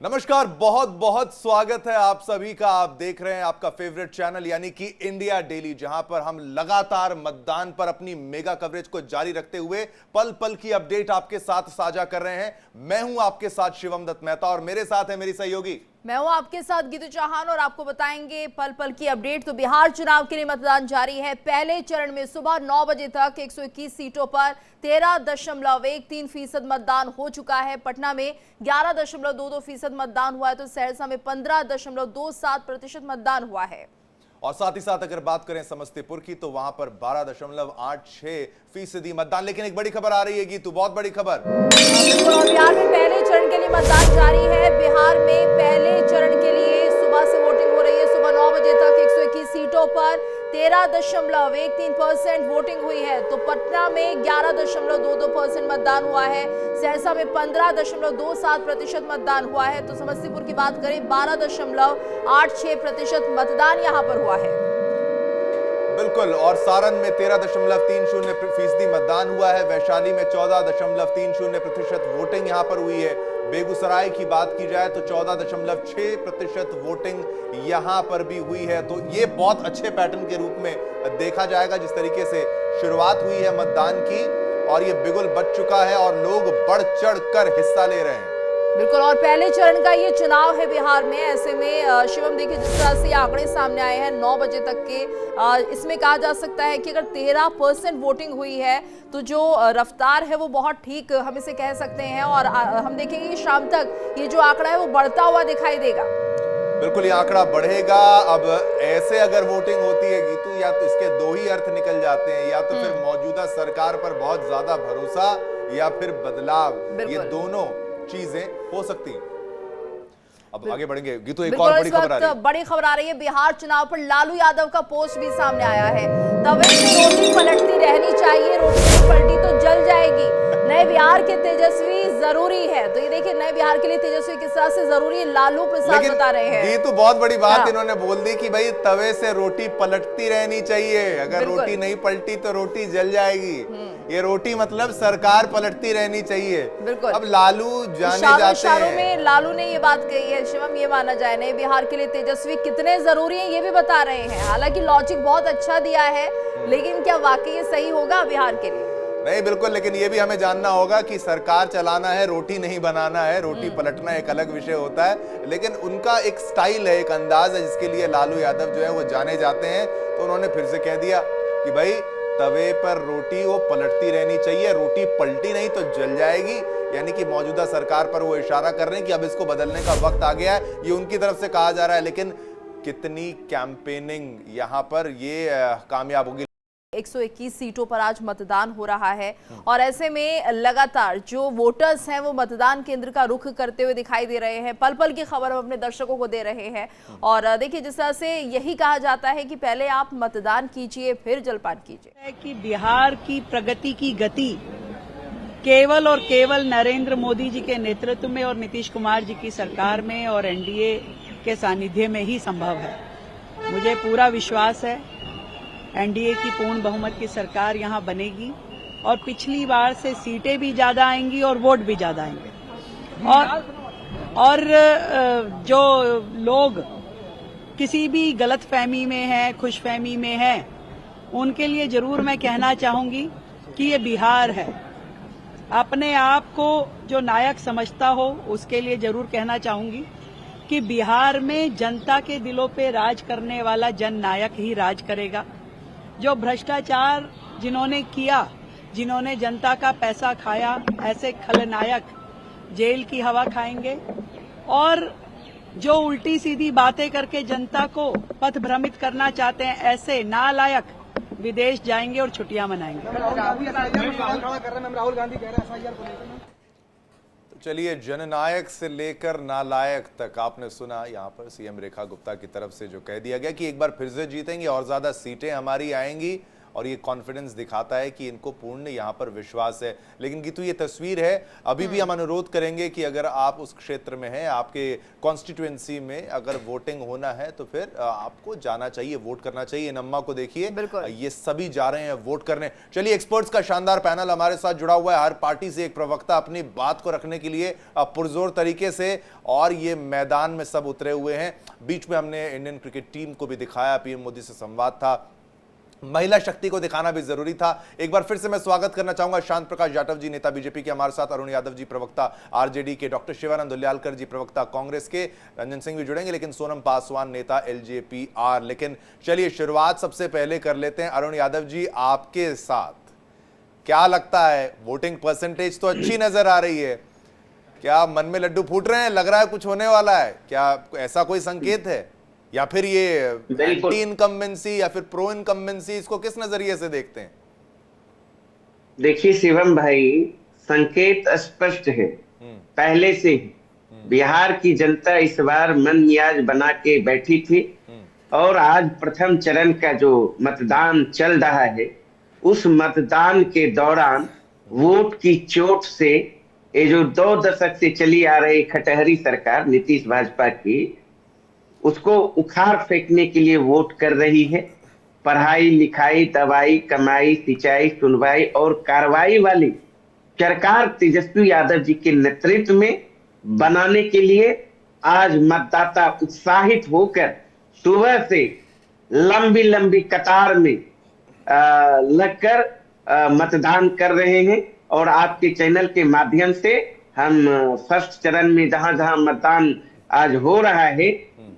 नमस्कार, बहुत बहुत स्वागत है आप सभी का। आप देख रहे हैं आपका फेवरेट चैनल यानी कि इंडिया डेली, जहां पर हम लगातार मतदान पर अपनी मेगा कवरेज को जारी रखते हुए पल पल की अपडेट आपके साथ साझा कर रहे हैं। मैं हूं आपके साथ शिवम दत्त मेहता और मेरे साथ है मेरी सहयोगी, मैं हूं आपके साथ गीतू चौहान और आपको बताएंगे पल पल की अपडेट। तो बिहार चुनाव के लिए मतदान जारी है। पहले चरण में सुबह 9 बजे तक 121 सीटों पर 13.13% मतदान हो चुका है। पटना में 11.22% मतदान हुआ है, तो सहरसा में 15.27% मतदान हुआ है। और साथ ही साथ अगर बात करें समस्तीपुर की तो वहां पर 12.86% मतदान। लेकिन एक बड़ी खबर आ रही है गीतू, बहुत बड़ी खबर। बिहार में पहले चरण के लिए मतदान जारी है। बिहार में पहले चरण के लिए सुबह से वोटिंग हो रही है। सुबह 9 बजे तक 121 सीटों पर 13.13% वोटिंग हुई है। तो पटना में 11.22% मतदान हुआ है। सहरसा में 15.27% मतदान हुआ है। तो समस्तीपुर की बात करें 12.86% मतदान यहां पर हुआ है। बिल्कुल, और सारण में 13.30% मतदान हुआ है। वैशाली में 14.30% वोटिंग यहां पर हुई है। बेगूसराय की बात की जाए तो 14.6% वोटिंग यहां पर भी हुई है। तो ये बहुत अच्छे पैटर्न के रूप में देखा जाएगा, जिस तरीके से शुरुआत हुई है मतदान की और ये बिगुल बच चुका है और लोग बढ़ चढ़ कर हिस्सा ले रहे हैं। बिल्कुल, और पहले चरण का ये चुनाव है बिहार में। ऐसे में शिवम देखिए जिस तरह से आंकड़े सामने आए हैं 9 बजे तक के, इसमें कहा जा सकता है कि अगर 13% वोटिंग हुई है तो जो रफ्तार है वो बहुत ठीक हम इसे कह सकते हैं। और हम देखेंगे कि शाम तक ये जो आंकड़ा है वो बढ़ता हुआ दिखाई देगा। बिल्कुल, ये आंकड़ा बढ़ेगा। अब ऐसे अगर वोटिंग होती है गीतू, या तो इसके दो ही अर्थ निकल जाते हैं, या तो फिर मौजूदा सरकार पर बहुत ज्यादा भरोसा या फिर बदलाव, ये दोनों चीजें हो सकती हैं। अब आगे बढ़ेंगे गीतू, एक और बड़ी खबर आ रही है। बड़ी खबर आ रही है। बिहार चुनाव पर लालू यादव का पोस्ट भी सामने आया है। तवे से रोटी पलटती रहनी चाहिए, रोटी नहीं पलटी तो जल जाएगी। नए बिहार के तेजस्वी जरूरी है। तो ये देखिए, नए बिहार के लिए तेजस्वी किस तरह से जरूरी है, लालू प्रसाद बता रहे हैं। ये तो बहुत बड़ी बात इन्होंने बोल दी कि भाई तवे से रोटी पलटती रहनी चाहिए, अगर रोटी नहीं पलटी तो रोटी जल जाएगी। ये रोटी मतलब सरकार पलटती रहनी चाहिए। बिल्कुल, अब लालू जाने जाते हैं में लालू ने ये बात कही है। शिवम, ये माना जाए नए बिहार के लिए तेजस्वी कितने जरूरी है ये भी बता रहे हैं। हालांकि लॉजिक बहुत अच्छा दिया है, लेकिन क्या वाकई ये सही होगा बिहार के लिए? नहीं, बिल्कुल, लेकिन ये भी हमें जानना होगा कि सरकार चलाना है, रोटी नहीं बनाना है। रोटी पलटना एक अलग विषय होता है, लेकिन उनका एक स्टाइल है, एक अंदाज है जिसके लिए लालू यादव जो है वो जाने जाते हैं। तो उन्होंने फिर से कह दिया कि भाई तवे पर रोटी वो पलटती रहनी चाहिए, रोटी पलटी नहीं तो जल जाएगी। यानी कि मौजूदा सरकार पर वो इशारा कर रहे हैं कि अब इसको बदलने का वक्त आ गया है, ये उनकी तरफ से कहा जा रहा है। लेकिन कितनी कैंपेनिंग यहाँ पर ये कामयाब होगी। 121 सीटों पर आज मतदान हो रहा है और ऐसे में लगातार जो वोटर्स हैं वो मतदान केंद्र का रुख करते हुए दिखाई दे रहे हैं। पल पल की खबर हम अपने दर्शकों को दे रहे हैं। और देखिए, जिस तरह से यही कहा जाता है कि पहले आप मतदान कीजिए फिर जलपान कीजिए। कि बिहार की प्रगति की गति केवल और केवल नरेंद्र मोदी जी के नेतृत्व में और नीतीश कुमार जी की सरकार में और एनडीए के सानिध्य में ही संभव है। मुझे पूरा विश्वास है एनडीए की पूर्ण बहुमत की सरकार यहां बनेगी और पिछली बार से सीटें भी ज्यादा आएंगी और वोट भी ज्यादा आएंगे। और जो लोग किसी भी गलतफहमी में हैं, खुशफहमी में हैं, उनके लिए जरूर मैं कहना चाहूंगी कि ये बिहार है। अपने आप को जो नायक समझता हो उसके लिए जरूर कहना चाहूंगी कि बिहार में जनता के दिलों पे राज करने वाला जननायक ही राज करेगा। जो भ्रष्टाचार जिन्होंने किया, जिन्होंने जनता का पैसा खाया, ऐसे खलनायक जेल की हवा खाएंगे। और जो उल्टी सीधी बातें करके जनता को पथभ्रमित करना चाहते हैं, ऐसे नालायक विदेश जाएंगे और छुट्टियां मनाएंगे। तो चलिए, जननायक से लेकर नालायक तक आपने सुना। यहाँ पर सीएम रेखा गुप्ता की तरफ से जो कह दिया गया कि एक बार फिर से जीतेंगे और ज्यादा सीटें हमारी आएंगी और ये कॉन्फिडेंस दिखाता है कि इनको पूर्ण यहाँ पर विश्वास है। लेकिन गीतू, ये तस्वीर है, अभी भी हम अनुरोध करेंगे कि अगर आप उस क्षेत्र में हैं, आपके कॉन्स्टिट्यूएंसी में अगर वोटिंग होना है तो फिर आपको जाना चाहिए, वोट करना चाहिए। इन अम्मा को देखिए, ये सभी जा रहे हैं वोट करने। चलिए, एक्सपर्ट्स का शानदार पैनल हमारे साथ जुड़ा हुआ है, हर पार्टी से एक प्रवक्ता अपनी बात को रखने के लिए पुरजोर तरीके से, और ये मैदान में सब उतरे हुए हैं। बीच में हमने इंडियन क्रिकेट टीम को भी दिखाया, पीएम मोदी से संवाद था, महिला शक्ति को दिखाना भी जरूरी था। एक बार फिर से मैं स्वागत करना चाहूंगा शांत प्रकाश जाटव जी, नेता बीजेपी के, हमारे साथ अरुण यादव जी, प्रवक्ता आरजेडी के, डॉक्टर शिवानंद उल्यालकर जी, प्रवक्ता कांग्रेस के, रंजन सिंह भी जुड़ेंगे, लेकिन सोनम पासवान, नेता एलजेपीआर। लेकिन चलिए, शुरुआत सबसे पहले कर लेते हैं अरुण यादव जी आपके साथ। क्या लगता है, वोटिंग परसेंटेज तो अच्छी नजर आ रही है, क्या मन में लड्डू फूट रहे हैं, लग रहा है कुछ होने वाला है, क्या ऐसा कोई संकेत है, या फिर ये एंटी इनकम्बेंसी या फिर प्रो इनकम्बेंसी, इसको किस नजरिए से देखते हैं? देखिए शिवम भाई, संकेत स्पष्ट है पहले से ही। बिहार की जनता इस बार मन मियाज बना के बैठी थी, और आज प्रथम चरण का जो मतदान चल रहा है, उस मतदान के दौरान वोट की चोट से ये जो 2 दशक से चली आ रही खटहरी सरकार नीतीश भाजपा की, उसको उखाड़ फेंकने के लिए वोट कर रही है। पढ़ाई लिखाई, दवाई, कमाई, सिंचाई, सुनवाई और कार्रवाई वाली सरकार तेजस्वी यादव जी के नेतृत्व में बनाने के लिए आज मतदाता उत्साहित होकर सुबह से लंबी लंबी कतार में लगकर मतदान कर रहे हैं। और आपके चैनल के माध्यम से हम फर्स्ट चरण में जहां जहां मतदान आज हो रहा है,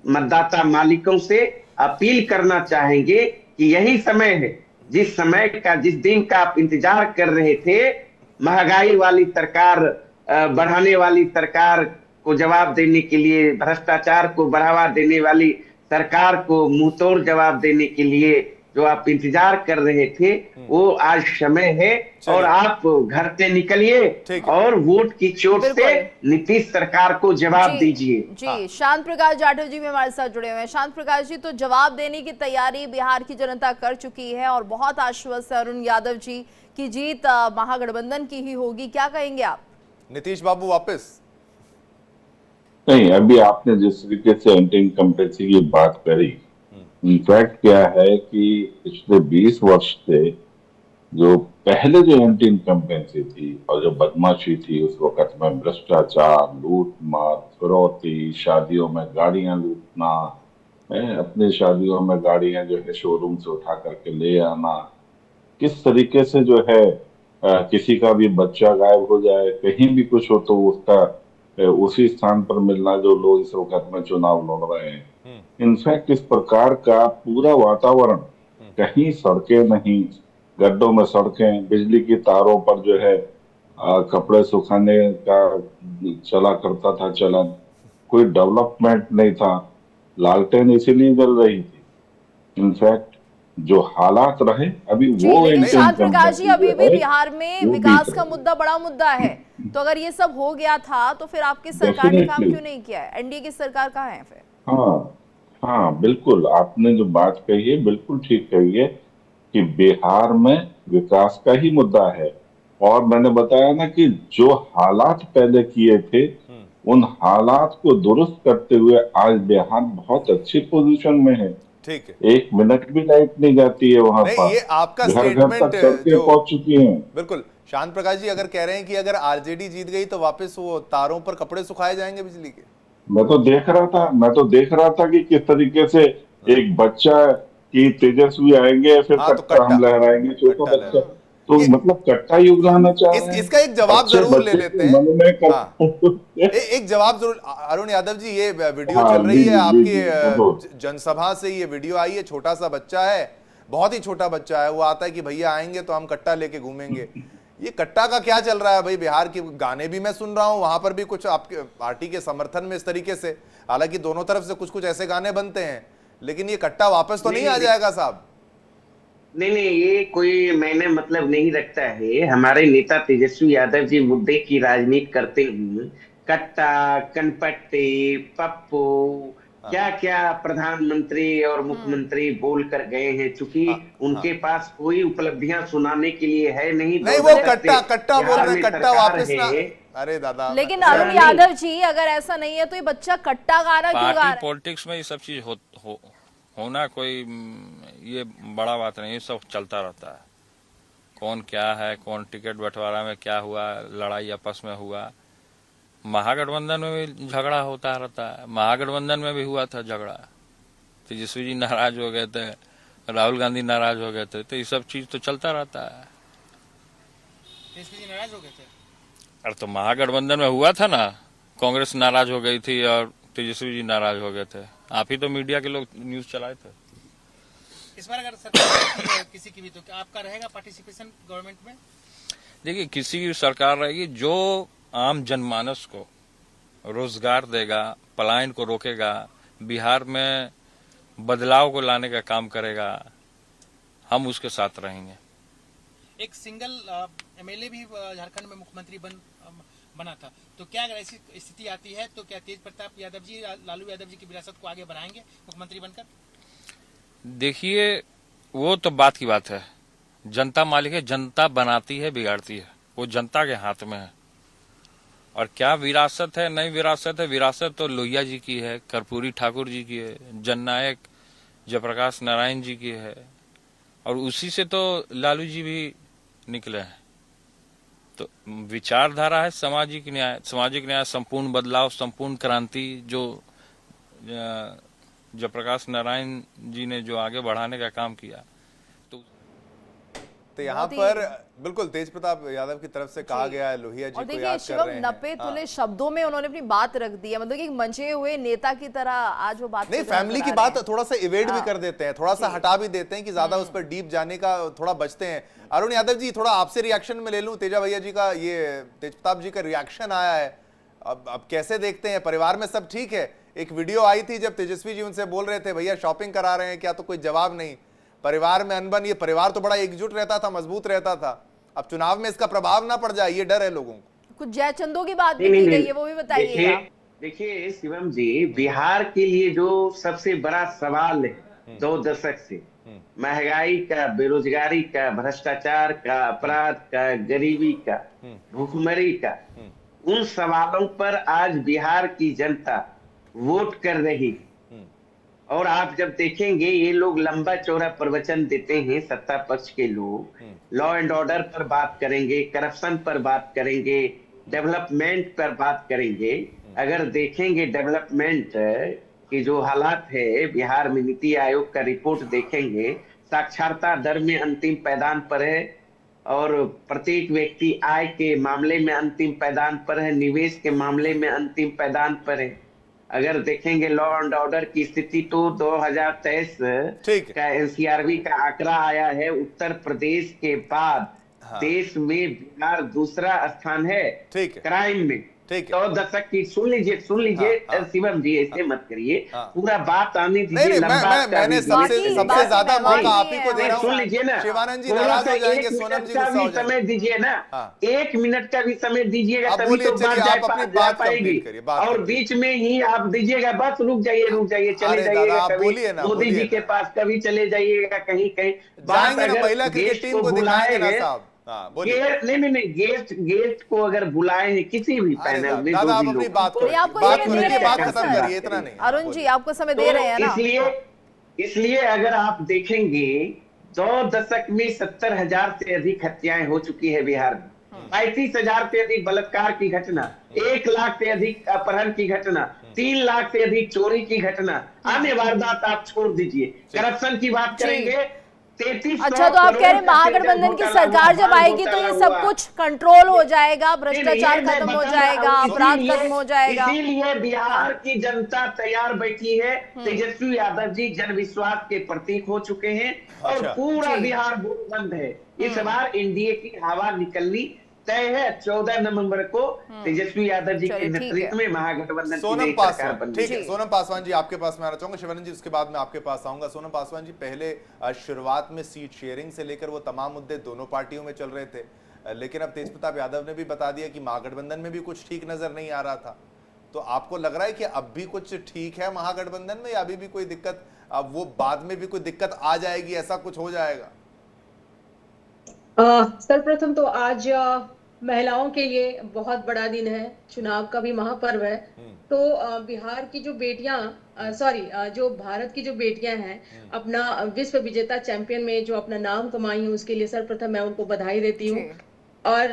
मतदाता मालिकों से अपील करना चाहेंगे कि यही समय है, जिस समय का, जिस दिन का आप इंतजार कर रहे थे। महंगाई वाली सरकार, बढ़ाने वाली सरकार को जवाब देने के लिए, भ्रष्टाचार को बढ़ावा देने वाली सरकार को मुंहतोड़ जवाब देने के लिए जो आप इंतजार कर रहे थे, वो आज समय है। और आप घर से निकलिए और वोट की चोट से नीतीश सरकार को जवाब दीजिए। जी, शांत प्रकाश जाटव जी भी हमारे साथ जुड़े हुए हैं। शांत प्रकाश जी, तो जवाब देने की तैयारी बिहार की जनता कर चुकी है और बहुत आश्वस्त है अरुण यादव जी की जीत महागठबंधन की ही होगी, क्या कहेंगे आप? नीतीश बाबू वापस नहीं, अभी आपने जिस तरीके से एंटी इनकम्बेंसी की बात करी, इनफैक्ट क्या है कि पिछले 20 वर्ष से जो पहले जो एंटी इनकम्बेंसी थी और जो बदमाशी थी उस वक्त में, भ्रष्टाचार, लूट मार, फिरौती, शादियों में गाड़ियां लूटना, अपनी शादियों में गाड़ियां जो है शोरूम से उठा करके ले आना, किस तरीके से जो है किसी का भी बच्चा गायब हो जाए, कहीं भी कुछ हो तो उसका उसी स्थान पर मिलना, जो लोग इस वक्त में चुनाव लड़ रहे हैं। इनफैक्ट इस प्रकार का पूरा वातावरण, कहीं सड़कें नहीं, गड्ढों में सड़कें, बिजली की तारों पर जो है कपड़े सुखाने का चला करता था चलन, कोई डेवलपमेंट नहीं था, लालटेन इसीलिए जल रही थी। इनफैक्ट जो हालात रहे अभी वो शांत प्रकाश जी, अभी भी बिहार में विकास का मुद्दा बड़ा मुद्दा है, तो अगर ये सब हो गया था तो फिर आपकी सरकार ने काम क्यों नहीं किया है? एनडीए की सरकार कहाँ है फिर? हाँ, बिल्कुल आपने जो बात कही है बिल्कुल ठीक कही है कि बिहार में विकास का ही मुद्दा है। और मैंने बताया ना कि जो हालात पहले किए थे, उन हालात को दुरुस्त करते हुए आज बिहार बहुत अच्छी पोजीशन में है। ठीक है, 1 मिनट भी लाइट नहीं जाती है वहां पर, ये आपका स्टेटमेंट पहुंच चुकी है। बिल्कुल, शांत प्रकाश जी अगर कह रहे हैं कि अगर आरजेडी जीत गई तो वापस वो तारों पर कपड़े सुखाए जाएंगे बिजली के। मैं तो देख रहा था कि किस तरीके से एक बच्चा की तेजस्वी आएंगे, फिर कट्टा हम लहराएंगे, छोटा बच्चा, तो मतलब कट्टा युग रहना चाहिए। इसका एक जवाब जरूर ले लेते हैं। एक जवाब जरूर, अरुण यादव जी, ये वीडियो चल रही है आपकी जनसभा से, ये वीडियो आई है, छोटा सा बच्चा है, बहुत ही छोटा बच्चा है, वो आता है कि भैया आएंगे तो हम कट्टा लेके घूमेंगे। ये कट्टा का क्या चल रहा है भाई? बिहार के गाने भी मैं सुन रहा हूँ, वहां पर भी कुछ आपके पार्टी के समर्थन में इस तरीके से, हालांकि दोनों तरफ से कुछ कुछ ऐसे गाने बनते हैं, लेकिन ये कट्टा वापस तो नहीं आ जाएगा साहब? नहीं, ये कोई मैंने मतलब नहीं रखता है। हमारे नेता तेजस्वी यादव जी मुद्दे की राजनीति करते हैं। कट्टा, कनपट्टी, पप्पू, क्या क्या प्रधानमंत्री और मुख्यमंत्री बोल कर गए हैं, चूंकि उनके पास कोई उपलब्धियां सुनाने के लिए है नहीं। नहीं, वो कट्टा कट्टा बोल रहे हैं, कट्टा वापस ना। अरे दादा, लेकिन अरुण यादव जी, अगर ऐसा नहीं है तो ये बच्चा कट्टा गाना क्यों गा रहा है? पॉलिटिक्स में ये सब चीज होना कोई ये बड़ा बात नहीं, ये सब चलता रहता है। कौन क्या है, कौन टिकट बंटवारा में क्या हुआ, लड़ाई आपस में हुआ, महागठबंधन में भी झगड़ा होता रहता है। महागठबंधन में भी हुआ था झगड़ा, तेजस्वी जी नाराज हो गए थे, राहुल गांधी नाराज हो गए थे, तो ये सब चीज तो चलता रहता है। तेजस्वी जी नाराज हो गए थे? अरे तो महागठबंधन में हुआ था ना, कांग्रेस नाराज हो गई थी और तेजस्वी जी नाराज हो गए थे। आप ही तो मीडिया के लोग न्यूज चलाए थे। इस बार अगर सरकार किसी की भी, तो क्या आपका रहेगा पार्टिसिपेशन गवर्नमेंट में? देखिए, किसी की सरकार रहेगी जो आम जनमानस को रोजगार देगा, पलायन को रोकेगा, बिहार में बदलाव को लाने का काम करेगा, हम उसके साथ रहेंगे। एक सिंगल एमएलए भी झारखंड में मुख्यमंत्री बना था, तो क्या अगर ऐसी स्थिति आती है तो क्या तेज प्रताप यादव जी, लालू यादव जी की विरासत को आगे बढ़ाएंगे मुख्यमंत्री बनकर? देखिए, वो तो बात की बात है, जनता मालिक है, जनता बनाती है, बिगाड़ती है, वो जनता के हाथ में है। और क्या विरासत है, नहीं विरासत है, विरासत तो लोहिया जी की है, कर्पूरी ठाकुर जी की है, जननायक जयप्रकाश नारायण जी की है, और उसी से तो लालू जी भी निकले हैं। तो विचारधारा है सामाजिक न्याय, संपूर्ण बदलाव, संपूर्ण क्रांति, जो जयप्रकाश नारायण जी ने जो आगे बढ़ाने का काम किया। तो यहाँ पर बिल्कुल तेज प्रताप यादव की तरफ से कहा गया है, लोहिया जी और को देखिए याद कर शिवम, रहे हैं। 90 तुले शब्दों में उन्होंने अपनी बात रख दी है, मतलब कि एक मंचे हुए नेता की तरह आज वो बात नहीं, फैमिली की बात थोड़ा सा इवेड भी कर देते हैं, थोड़ा सा हटा भी देते हैं कि ज्यादा उस पर डीप जाने का थोड़ा बचते हैं। अरुण यादव जी, थोड़ा आपसे रिएक्शन में ले लूं, तेजा भैया जी का, ये तेज प्रताप जी का रिएक्शन आया है, अब कैसे देखते हैं? परिवार में सब ठीक है? एक वीडियो आई थी जब तेजस्वी जी उनसे बोल रहे थे भैया शॉपिंग करा रहे हैं क्या, तो कोई जवाब नहीं। परिवार में अनबन, ये परिवार तो बड़ा एकजुट रहता था, मजबूत रहता था, अब चुनाव में इसका प्रभाव ना पड़ जाए, ये डर है लोगों को। कुछ जयचंदों की बात भी की गई है, वो भी बताइएगा। देखिए शिवम जी, बिहार के लिए जो सबसे बड़ा सवाल है 2 दशक से, महंगाई का, बेरोजगारी का, भ्रष्टाचार का, अपराध का, गरीबी का, भूखमरी का, उन सवालों पर आज बिहार की जनता वोट कर रही। और आप जब देखेंगे, ये लोग लंबा चौड़ा प्रवचन देते हैं, सत्ता पक्ष के लोग लॉ एंड ऑर्डर पर बात करेंगे, करप्शन पर बात करेंगे, डेवलपमेंट पर बात करेंगे। अगर देखेंगे डेवलपमेंट की जो हालात है बिहार में, नीति आयोग का रिपोर्ट देखेंगे, साक्षरता दर में अंतिम पायदान पर है, और प्रत्येक व्यक्ति आय के मामले में अंतिम पायदान पर है, निवेश के मामले में अंतिम पायदान पर है। अगर देखेंगे लॉ एंड ऑर्डर की स्थिति, तो 2023 का एनसीआरबी का आंकड़ा आया है, उत्तर प्रदेश के बाद देश में बिहार दूसरा स्थान है क्राइम में। ठीक है, 2 दशक की सुन लीजिए शिवम जी, ऐसे मत करिए, पूरा बात आने दीजिए। मैंने सबसे ज्यादा मौका आप ही को दे रहा हूं। सुन लीजिए ना, शिवानंद जी नाराज हो जाएंगे, सोनम जी गुस्सा हो जाएंगे। समय दीजिए ना, 1 मिनट का भी समय दीजिएगा, तभी तो बात जा पाएगी। और बीच में ही आप दीजिएगा, बस रुक जाइए, चले जाइएगा, कभी मोदी जी के पास, कभी चले जाइएगा कहीं। जाएंगे ना, महिला क्रिकेट टीम को दिखाएंगे ना साहब। नहीं, गेस्ट को अगर बुलाए हैं किसी भी पैनल में, दादा आप अपनी बात खत्म करिए, इतना नहीं। अरुण जी आपको समय दे रहे हैं ना, इसलिए अगर आप देखेंगे 2 दशक में 70,000 से अधिक हत्याएं हो चुकी है बिहार में, 35,000 से अधिक बलात्कार की घटना, 1 लाख से अधिक अपहरण की घटना, 3 लाख से अधिक चोरी की घटना, अन्य वारदात आप छोड़ दीजिए, करप्शन की बात करेंगे। अच्छा, तो आप कह रहे हैं महागठबंधन की सरकार जब आएगी तो ये सब कुछ कंट्रोल हो जाएगा, भ्रष्टाचार खत्म हो जाएगा, अपराध खत्म हो जाएगा। इसीलिए बिहार की जनता तैयार बैठी है। तेजस्वी यादव जी जन विश्वास के प्रतीक हो चुके हैं, और पूरा बिहार बंद है। इस बार एनडीए की हवा निकलनी तय है। 14 नवंबर को तेजस्वी यादव जी के नेतृत्व में महागठबंधन की नई सरकार बनेगी। ठीक है, सोनम पासवान जी आपके पास मैं आना चाहूंगा, शिवानंद जी उसके बाद मैं आपके पास आऊंगा। सोनम पासवान जी, पहले शुरुआत में सीट शेयरिंग से लेकर वो तमाम मुद्दे दोनों पार्टियों में चल रहे थे, लेकिन अब तेज प्रताप यादव ने भी बता दिया कि महागठबंधन में भी कुछ ठीक नजर नहीं आ रहा था। तो आपको लग रहा है कि अब भी कुछ ठीक है महागठबंधन में, या अभी भी कोई दिक्कत, अब वो बाद में भी कोई दिक्कत आ जाएगी, ऐसा कुछ हो जाएगा? सर्वप्रथम तो आज महिलाओं के लिए बहुत बड़ा दिन है, चुनाव का भी महापर्व है। तो बिहार की जो बेटियां जो भारत की जो बेटियां हैं, अपना विश्व विजेता चैंपियन में जो अपना नाम कमाई है, उसके लिए सर्वप्रथम मैं उनको बधाई देती हूँ। और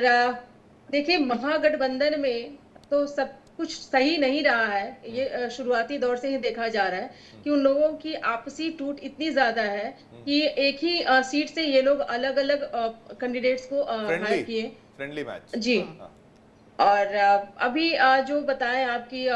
देखिए, महागठबंधन में तो सब कुछ सही नहीं रहा है। ये शुरुआती दौर से ही देखा जा रहा है कि उन लोगों की आपसी टूट इतनी ज्यादा है कि एक ही सीट से ये लोग अलग अलग कैंडिडेट्स को हायर किए। फ्रेंडली मैच जी। और अभी जो बताएं आपकी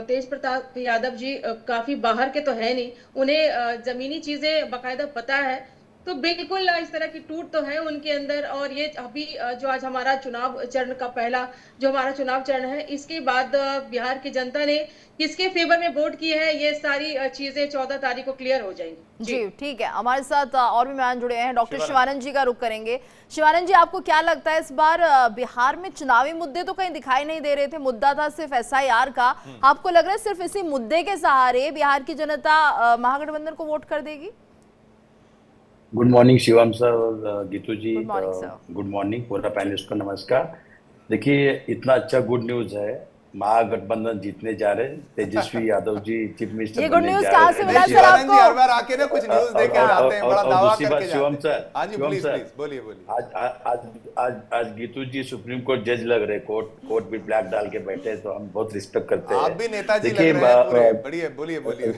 तेज प्रताप यादव जी काफी बाहर के तो है नहीं, उन्हें जमीनी चीजें बकायदा पता है। तो बिल्कुल इस तरह की टूट तो है उनके अंदर। और ये अभी जो आज हमारा चुनाव चरण का पहला जो हमारा चुनाव चरण है, इसके बाद बिहार की जनता ने किसके फेवर में वोट की है, ये सारी चीजें 14 तारीख को क्लियर हो जाएंगी। जी ठीक है, हमारे साथ और भी मेहमान जुड़े हैं। डॉक्टर शिवानंद जी का रुख करेंगे। शिवानंद जी, आपको क्या लगता है, इस बार बिहार में चुनावी मुद्दे तो कहीं दिखाई नहीं दे रहे थे, मुद्दा था सिर्फ SIR का। आपको लग रहा है सिर्फ इसी मुद्दे के सहारे बिहार की जनता महागठबंधन को वोट कर देगी? गुड मॉर्निंग शिवम सर और Geetu ji. Good morning sir. Good morning पूरा पैनलिस्ट को नमस्कार। देखिए, इतना अच्छा गुड न्यूज है, महागठबंधन जीतने जा रहे हैं, तेजस्वी यादव जी चीफ मिनिस्टर ये गुड बनने न्यूज जा कहाँ रहे से हैं। मिला सर शिवानंद जी आपको? हर बार आके ना कुछ न्यूज देके जाते हैं, बड़ा दावा दूसरी बात करके शिवम जाते हैं। सर, हाँ जी, शिवम प्लीज सर, प्लीज बोलिए बोलिए। आज गीतू जी सुप्रीम कोर्ट जज लग रहे, कोर्ट भी ब्लैक डाल के बैठे, तो हम बहुत रिस्पेक्ट करते हैं। आप भी नेताजी लग देखिए, रहे हैं पूरे। बढ़िया, बोलिए बोलिए।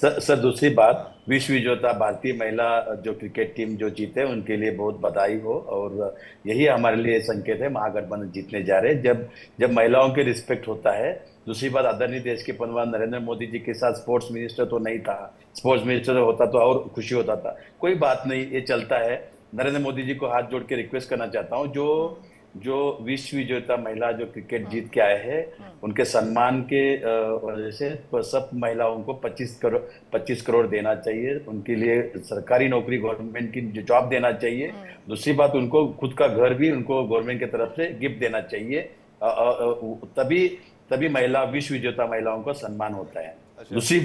सर दूसरी बात, विश्व विजेता भारतीय महिला जो क्रिकेट टीम जो जीते, उनके लिए बहुत बधाई हो। और यही हमारे लिए संकेत है, महागठबंधन जीतने जा रहे हैं जब महिलाओं के रिस्पेक्ट होता है। दूसरी बात, आदरणीय देश के प्रधानमंत्री नरेंद्र मोदी जी के साथ स्पोर्ट्स मिनिस्टर तो नहीं था, स्पोर्ट्स मिनिस्टर होता तो और खुशी होता था। कोई बात नहीं, ये चलता है। नरेंद्र मोदी जी को हाथ जोड़ के रिक्वेस्ट करना चाहता हूँ, जो विश्व विजेता महिला जो क्रिकेट जीत के आए हैं, उनके सम्मान के वजह से सब महिलाओं को 25 करोड़ देना चाहिए। उनके लिए सरकारी नौकरी, गवर्नमेंट की जॉब देना चाहिए। दूसरी बात, उनको खुद का घर भी उनको गवर्नमेंट की तरफ से गिफ्ट देना चाहिए। तभी महिला विश्व विजेता महिलाओं को सम्मान होता है। दूसरी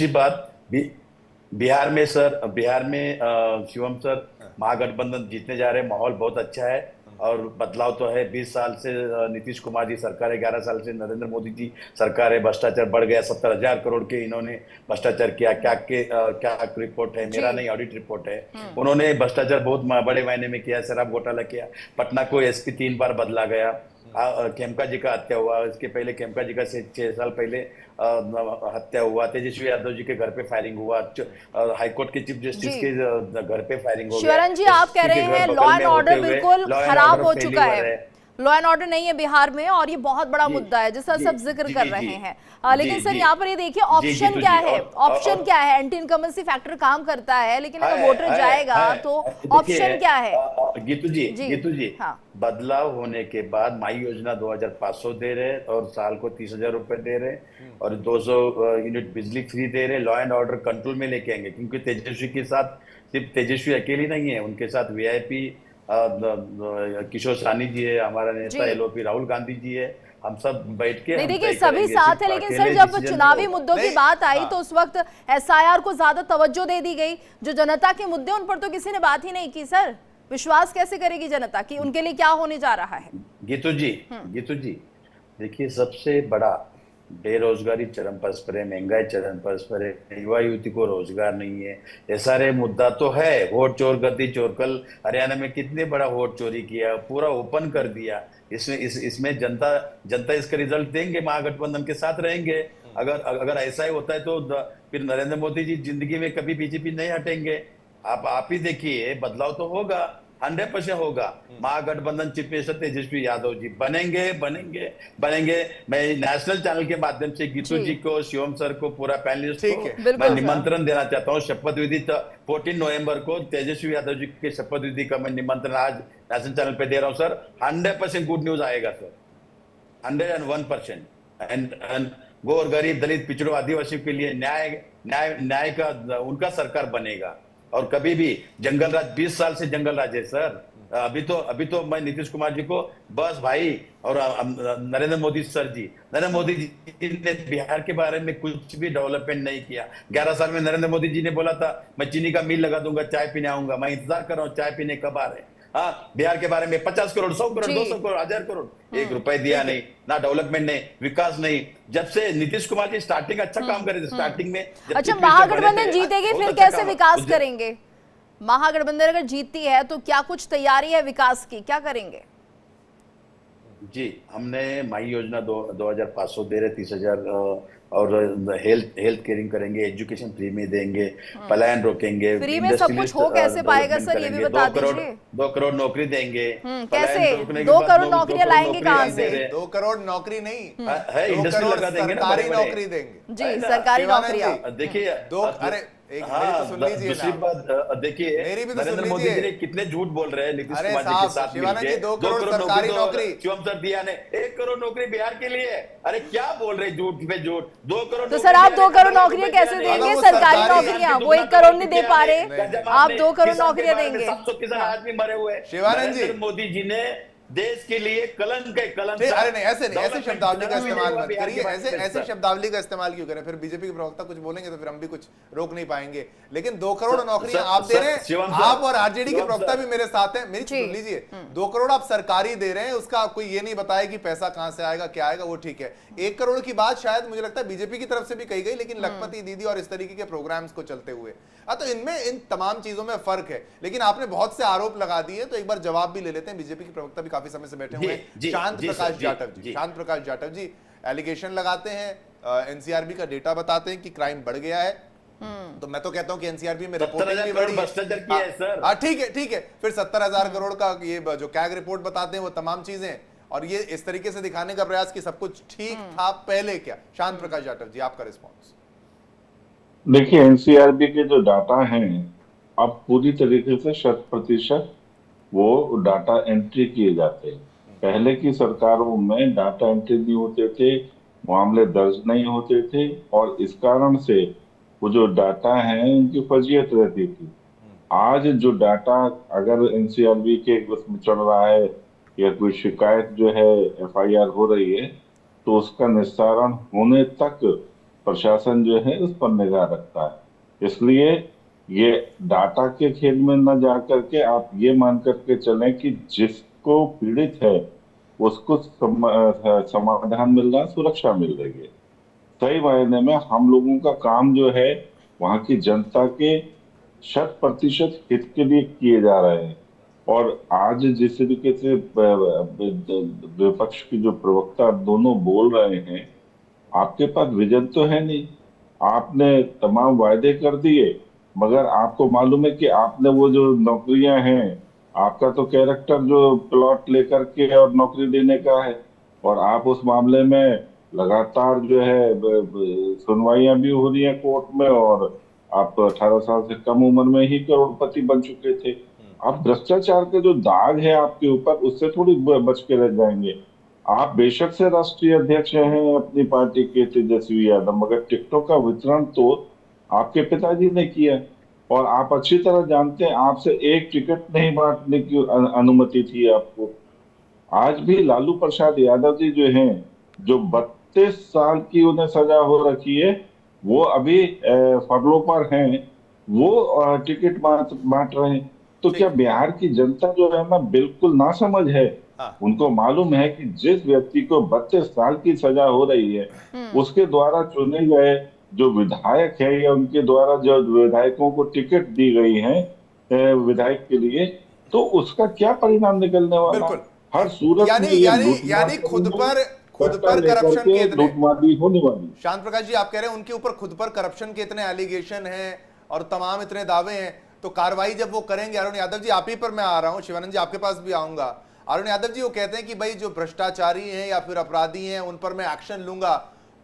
बात बिहार में शिवम सर, महागठबंधन जीतने जा रहे हैं, माहौल बहुत अच्छा है और बदलाव तो है। 20 साल से नीतीश कुमार जी सरकार है, 11 साल से नरेंद्र मोदी जी सरकार है, भ्रष्टाचार बढ़ गया, 70,000 करोड़ के इन्होंने भ्रष्टाचार किया। क्या रिपोर्ट है, मेरा नहीं, ऑडिट रिपोर्ट है। उन्होंने भ्रष्टाचार बहुत बड़े मायने में किया, शराब घोटाला किया। पटना को SP 3 बार बदला गया। खेमका जी का हत्या हुआ, इसके पहले खेमका जी का 6 साल पहले हत्या हुआ। तेजस्वी यादव जी के घर पे फायरिंग हुआ, हाईकोर्ट के चीफ जस्टिस के घर पे फायरिंग हो गया। शिवरन जी, आप कह रहे हैं लॉ एंड ऑर्डर बिल्कुल खराब हो चुका है, लॉ एंड ऑर्डर नहीं है बिहार में, और ये बहुत बड़ा मुद्दा है जिसका सब जिक्र कर रहे हैं। लेकिन सर यहाँ पर ये देखिए, ऑप्शन क्या है, ऑप्शन क्या है? एंटी इनकम्बेंसी फैक्टर काम करता है, लेकिन अगर वोटर जाएगा तो ऑप्शन क्या है? गीतू जी, बदलाव होने के बाद माई योजना 2,500 दे रहे और साल को 30,000 रुपए दे रहे और 200 यूनिट बिजली फ्री दे रहे। लॉ एंड ऑर्डर कंट्रोल में लेके आएंगे, क्योंकि तेजस्वी के साथ सिर्फ तेजस्वी अकेली नहीं है, उनके साथ VIP किशोर सानी जी है, हमारा नेता LOP राहुल गांधी जी है। हम सब बैठ के नहीं, देखिए सभी साथ है, लेकिन सर जब चुनावी मुद्दों की बात आई तो उस वक्त SIR को ज्यादा तवज्जो दे दी गई। जो जनता के मुद्दे, उन पर तो किसी ने बात ही नहीं की। सर, विश्वास कैसे करेगी जनता कि उनके लिए क्या होने जा रहा है? गीतू जी देखिए, सबसे बड़ा बेरोजगारी चरम पर है, महंगाई चरम पर है, युवा युवती को रोजगार नहीं है, ये सारे मुद्दा तो है। वोट चोर, गद्दी चोर, कल हरियाणा में कितने बड़ा वोट चोरी किया, पूरा ओपन कर दिया। इसमें जनता इसका रिजल्ट देंगे, महागठबंधन के साथ रहेंगे। अगर ऐसा ही होता है तो फिर नरेंद्र मोदी जी जिंदगी में कभी बीजेपी नहीं हटेंगे। आप ही देखिए, बदलाव तो होगा, 100% होगा। महागठबंधन चीफ मिनिस्टर तेजस्वी यादव जी बनेंगे। मैं नेशनल चैनल के माध्यम से गीतू जी को, शिवम सर को, पूरा पैनलिस्ट को मैं निमंत्रण देना चाहता हूँ। शपथ विधि 14 नवंबर को तेजस्वी यादव जी के शपथ विधि का मैं निमंत्रण आज नेशनल चैनल पे दे रहा हूँ सर। 100% गुड न्यूज आएगा सर, 101%। एंड गौर, गरीब, दलित, पिछड़ों, आदिवासियों के लिए न्याय का उनका सरकार बनेगा। और कभी भी जंगल राज, 20 साल से जंगल राज है सर, अभी तो मैं नीतीश कुमार जी को बस भाई और नरेंद्र मोदी सर जी, नरेंद्र मोदी जी ने बिहार के बारे में कुछ भी डेवलपमेंट नहीं किया। 11 साल में नरेंद्र मोदी जी ने बोला था मैं चीनी का मिल लगा दूंगा, चाय पीने आऊंगा। मैं इंतजार कर रहा हूँ चाय पीने कब आ रहे हैं। हाँ, बिहार के बारे में 50 करोड़, 100 करोड़, 200 करोड़, 1000 करोड़, 1 रुपए दिया नहीं, ना डेवलपमेंट नहीं, विकास नहीं। जब से नीतीश कुमार जी स्टार्टिंग अच्छा काम कर रहे थे, स्टार्टिंग में अच्छा, महागठबंधन जीतेगी फिर कैसे विकास करेंगे? महागठबंधन अगर जीतती है तो क्या कुछ तैयारी है विकास की, क्या करेंगे? जी, हमने माई योजना 2500 दे रहे, 30,000 और हेल्थ केयरिंग करेंगे, एजुकेशन फ्री में देंगे, पलायन रोकेंगे, फ्री में सब कुछ हो कैसे पाएगा सर, ये भी बता दीजिए। 2 करोड़ नौकरी देंगे। कैसे 2 करोड़ नौकरियां लाएंगे कहाँ से? 2 करोड़ नौकरी नहीं है, इंडस्ट्री लगा देंगे ना, सरकारी नौकरी देंगे जी, सरकारी नौकरियां। देखिए अरे मेरी तो सुन लीजिए दूसरी ना। बात देखिए, मेरी भी तो सुन नरेंद्र मोदी लीजिए। जी ने कितने झूठ बोल रहे हैं नीतीश अरे कुमार जी साहब, के साथ शिवानंद मिलके। जी, 2 करोड़ सरकारी नौकरी। शिवम सर दिया ने 1 करोड़ नौकरी बिहार के लिए। अरे क्या बोल रहे, झूठ पे झूठ। 2 करोड़ तो सर आप 2 करोड़ नौकरियां कैसे देंगे? सरकारी नौकरियां वो 1 करोड़ नहीं दे पा रहे, आप 2 करोड़ नौकरियां देंगे? 700 किसान आदमी मरे हुए। शिवानंद जी, नरेंद्र मोदी जी ने देश के लिए कलंक है, कलंक। अरे नहीं, ऐसे शब्दावली का इस्तेमाल मत करिए, ऐसे शब्दावली का इस्तेमाल क्यों करें? फिर बीजेपी के प्रवक्ता कुछ बोलेंगे तो फिर हम भी कुछ रोक नहीं पाएंगे। लेकिन 2 करोड़ नौकरियां आप दे रहे हैं, आप और आरजेडी के प्रवक्ता भी मेरे साथ हैं। मेरी सुन लीजिए, 2 करोड़ आप सरकारी दे रहे हैं, उसका कोई ये नहीं बताया कि पैसा कहां से आएगा, क्या आएगा, वो ठीक है। 1 करोड़ की बात शायद मुझे लगता है बीजेपी की तरफ से भी कही गई, लेकिन लखपति दीदी और इस तरीके के प्रोग्राम्स को चलते हुए, तो इनमें इन तमाम चीजों में फर्क है। लेकिन आपने बहुत से आरोप लगा दिए, तो एक बार जवाब भी ले लेते हैं। बीजेपी के प्रवक्ता भी काफी समय से बैठे हुए हैं, शांत प्रकाश जाटव जी एलिगेशन लगाते हैं, एनसीआरबी का डेटा बताते हैं कि क्राइम बढ़ गया है। तो मैं तो कहता हूं कि एनसीआरबी में रिपोर्टिंग भी बढ़ी है। हाँ ठीक है, फिर 70,000 करोड़ का ये जो कैग रिपोर्ट बताते हैं वो तमाम चीजें, और ये इस तरीके से दिखाने का प्रयास कि सब कुछ ठीक था पहले क्या। शांत प्रकाश जाटव जी, आपका रिस्पॉन्स। देखिए, एनसीआरबी के जो डाटा हैं अब पूरी तरीके से 100% वो डाटा एंट्री किए जाते हैं। पहले की सरकारों में डाटा एंट्री नहीं होते थे, मामले दर्ज नहीं होते थे, और इस कारण से वो जो डाटा है उनकी फर्जियत रहती थी। आज जो डाटा अगर एनसीआरबी के उसमें चल रहा है या कोई शिकायत जो है एफआईआर हो रही है, तो उसका निस्तारण होने तक प्रशासन जो है उस पर निगाह रखता है। इसलिए ये डाटा के खेल में न जा करके आप ये मान करके चलें कि जिसको पीड़ित है उसको समाधान मिल रहा है, सुरक्षा मिल रही है। सही मायने में हम लोगों का काम जो है वहां की जनता के 100% हित के लिए किए जा रहे हैं। और आज जिस तरीके से विपक्ष की जो प्रवक्ता दोनों बोल रहे हैं, आपके पास विजन तो है नहीं, आपने तमाम वायदे कर दिए, मगर आपको मालूम है कि आपने वो जो नौकरियां हैं, आपका तो कैरेक्टर जो प्लॉट लेकर के और नौकरी देने का है, और आप उस मामले में लगातार जो है सुनवाइयां भी हो रही है कोर्ट में, और आप 18 साल से कम उम्र में ही करोड़पति बन चुके थे। आप भ्रष्टाचार के जो दाग है आपके ऊपर, उससे थोड़ी बच के रह जाएंगे। आप बेशक से राष्ट्रीय अध्यक्ष हैं अपनी पार्टी के, तेजस्वी यादव, मगर टिकटों का वितरण तो आपके पिताजी ने किया, और आप अच्छी तरह जानते हैं आपसे एक टिकट नहीं बांटने की अनुमति थी आपको। आज भी लालू प्रसाद यादव जी जो हैं, जो 32 साल की उन्हें सजा हो रखी है, वो अभी फरलो पर हैं, वो टिकट बांट रहे हैं। तो क्या बिहार की जनता जो है ना बिल्कुल ना समझ है? उनको मालूम है कि जिस व्यक्ति को 32 साल की सजा हो रही है, उसके द्वारा चुने गए जो विधायक है या उनके द्वारा जो विधायकों को टिकट दी गई है विधायक के लिए, तो उसका क्या परिणाम निकलने वाला है? हर सूरत यानी खुद पर करप्शन के इतने होने वाली। शांत प्रकाश जी, आप कह रहे हैं उनके ऊपर खुद पर करप्शन के इतने एलिगेशन हैं और तमाम इतने दावे हैं, तो कार्रवाई जब वो करेंगे, अरुण यादव जी आप ही पर मैं आ रहा हूं, शिवानंद जी आपके पास भी आऊंगा। अरुण यादव जी वो कहते हैं कि भाई जो भ्रष्टाचारी हैं या फिर अपराधी हैं उन पर मैं एक्शन लूंगा,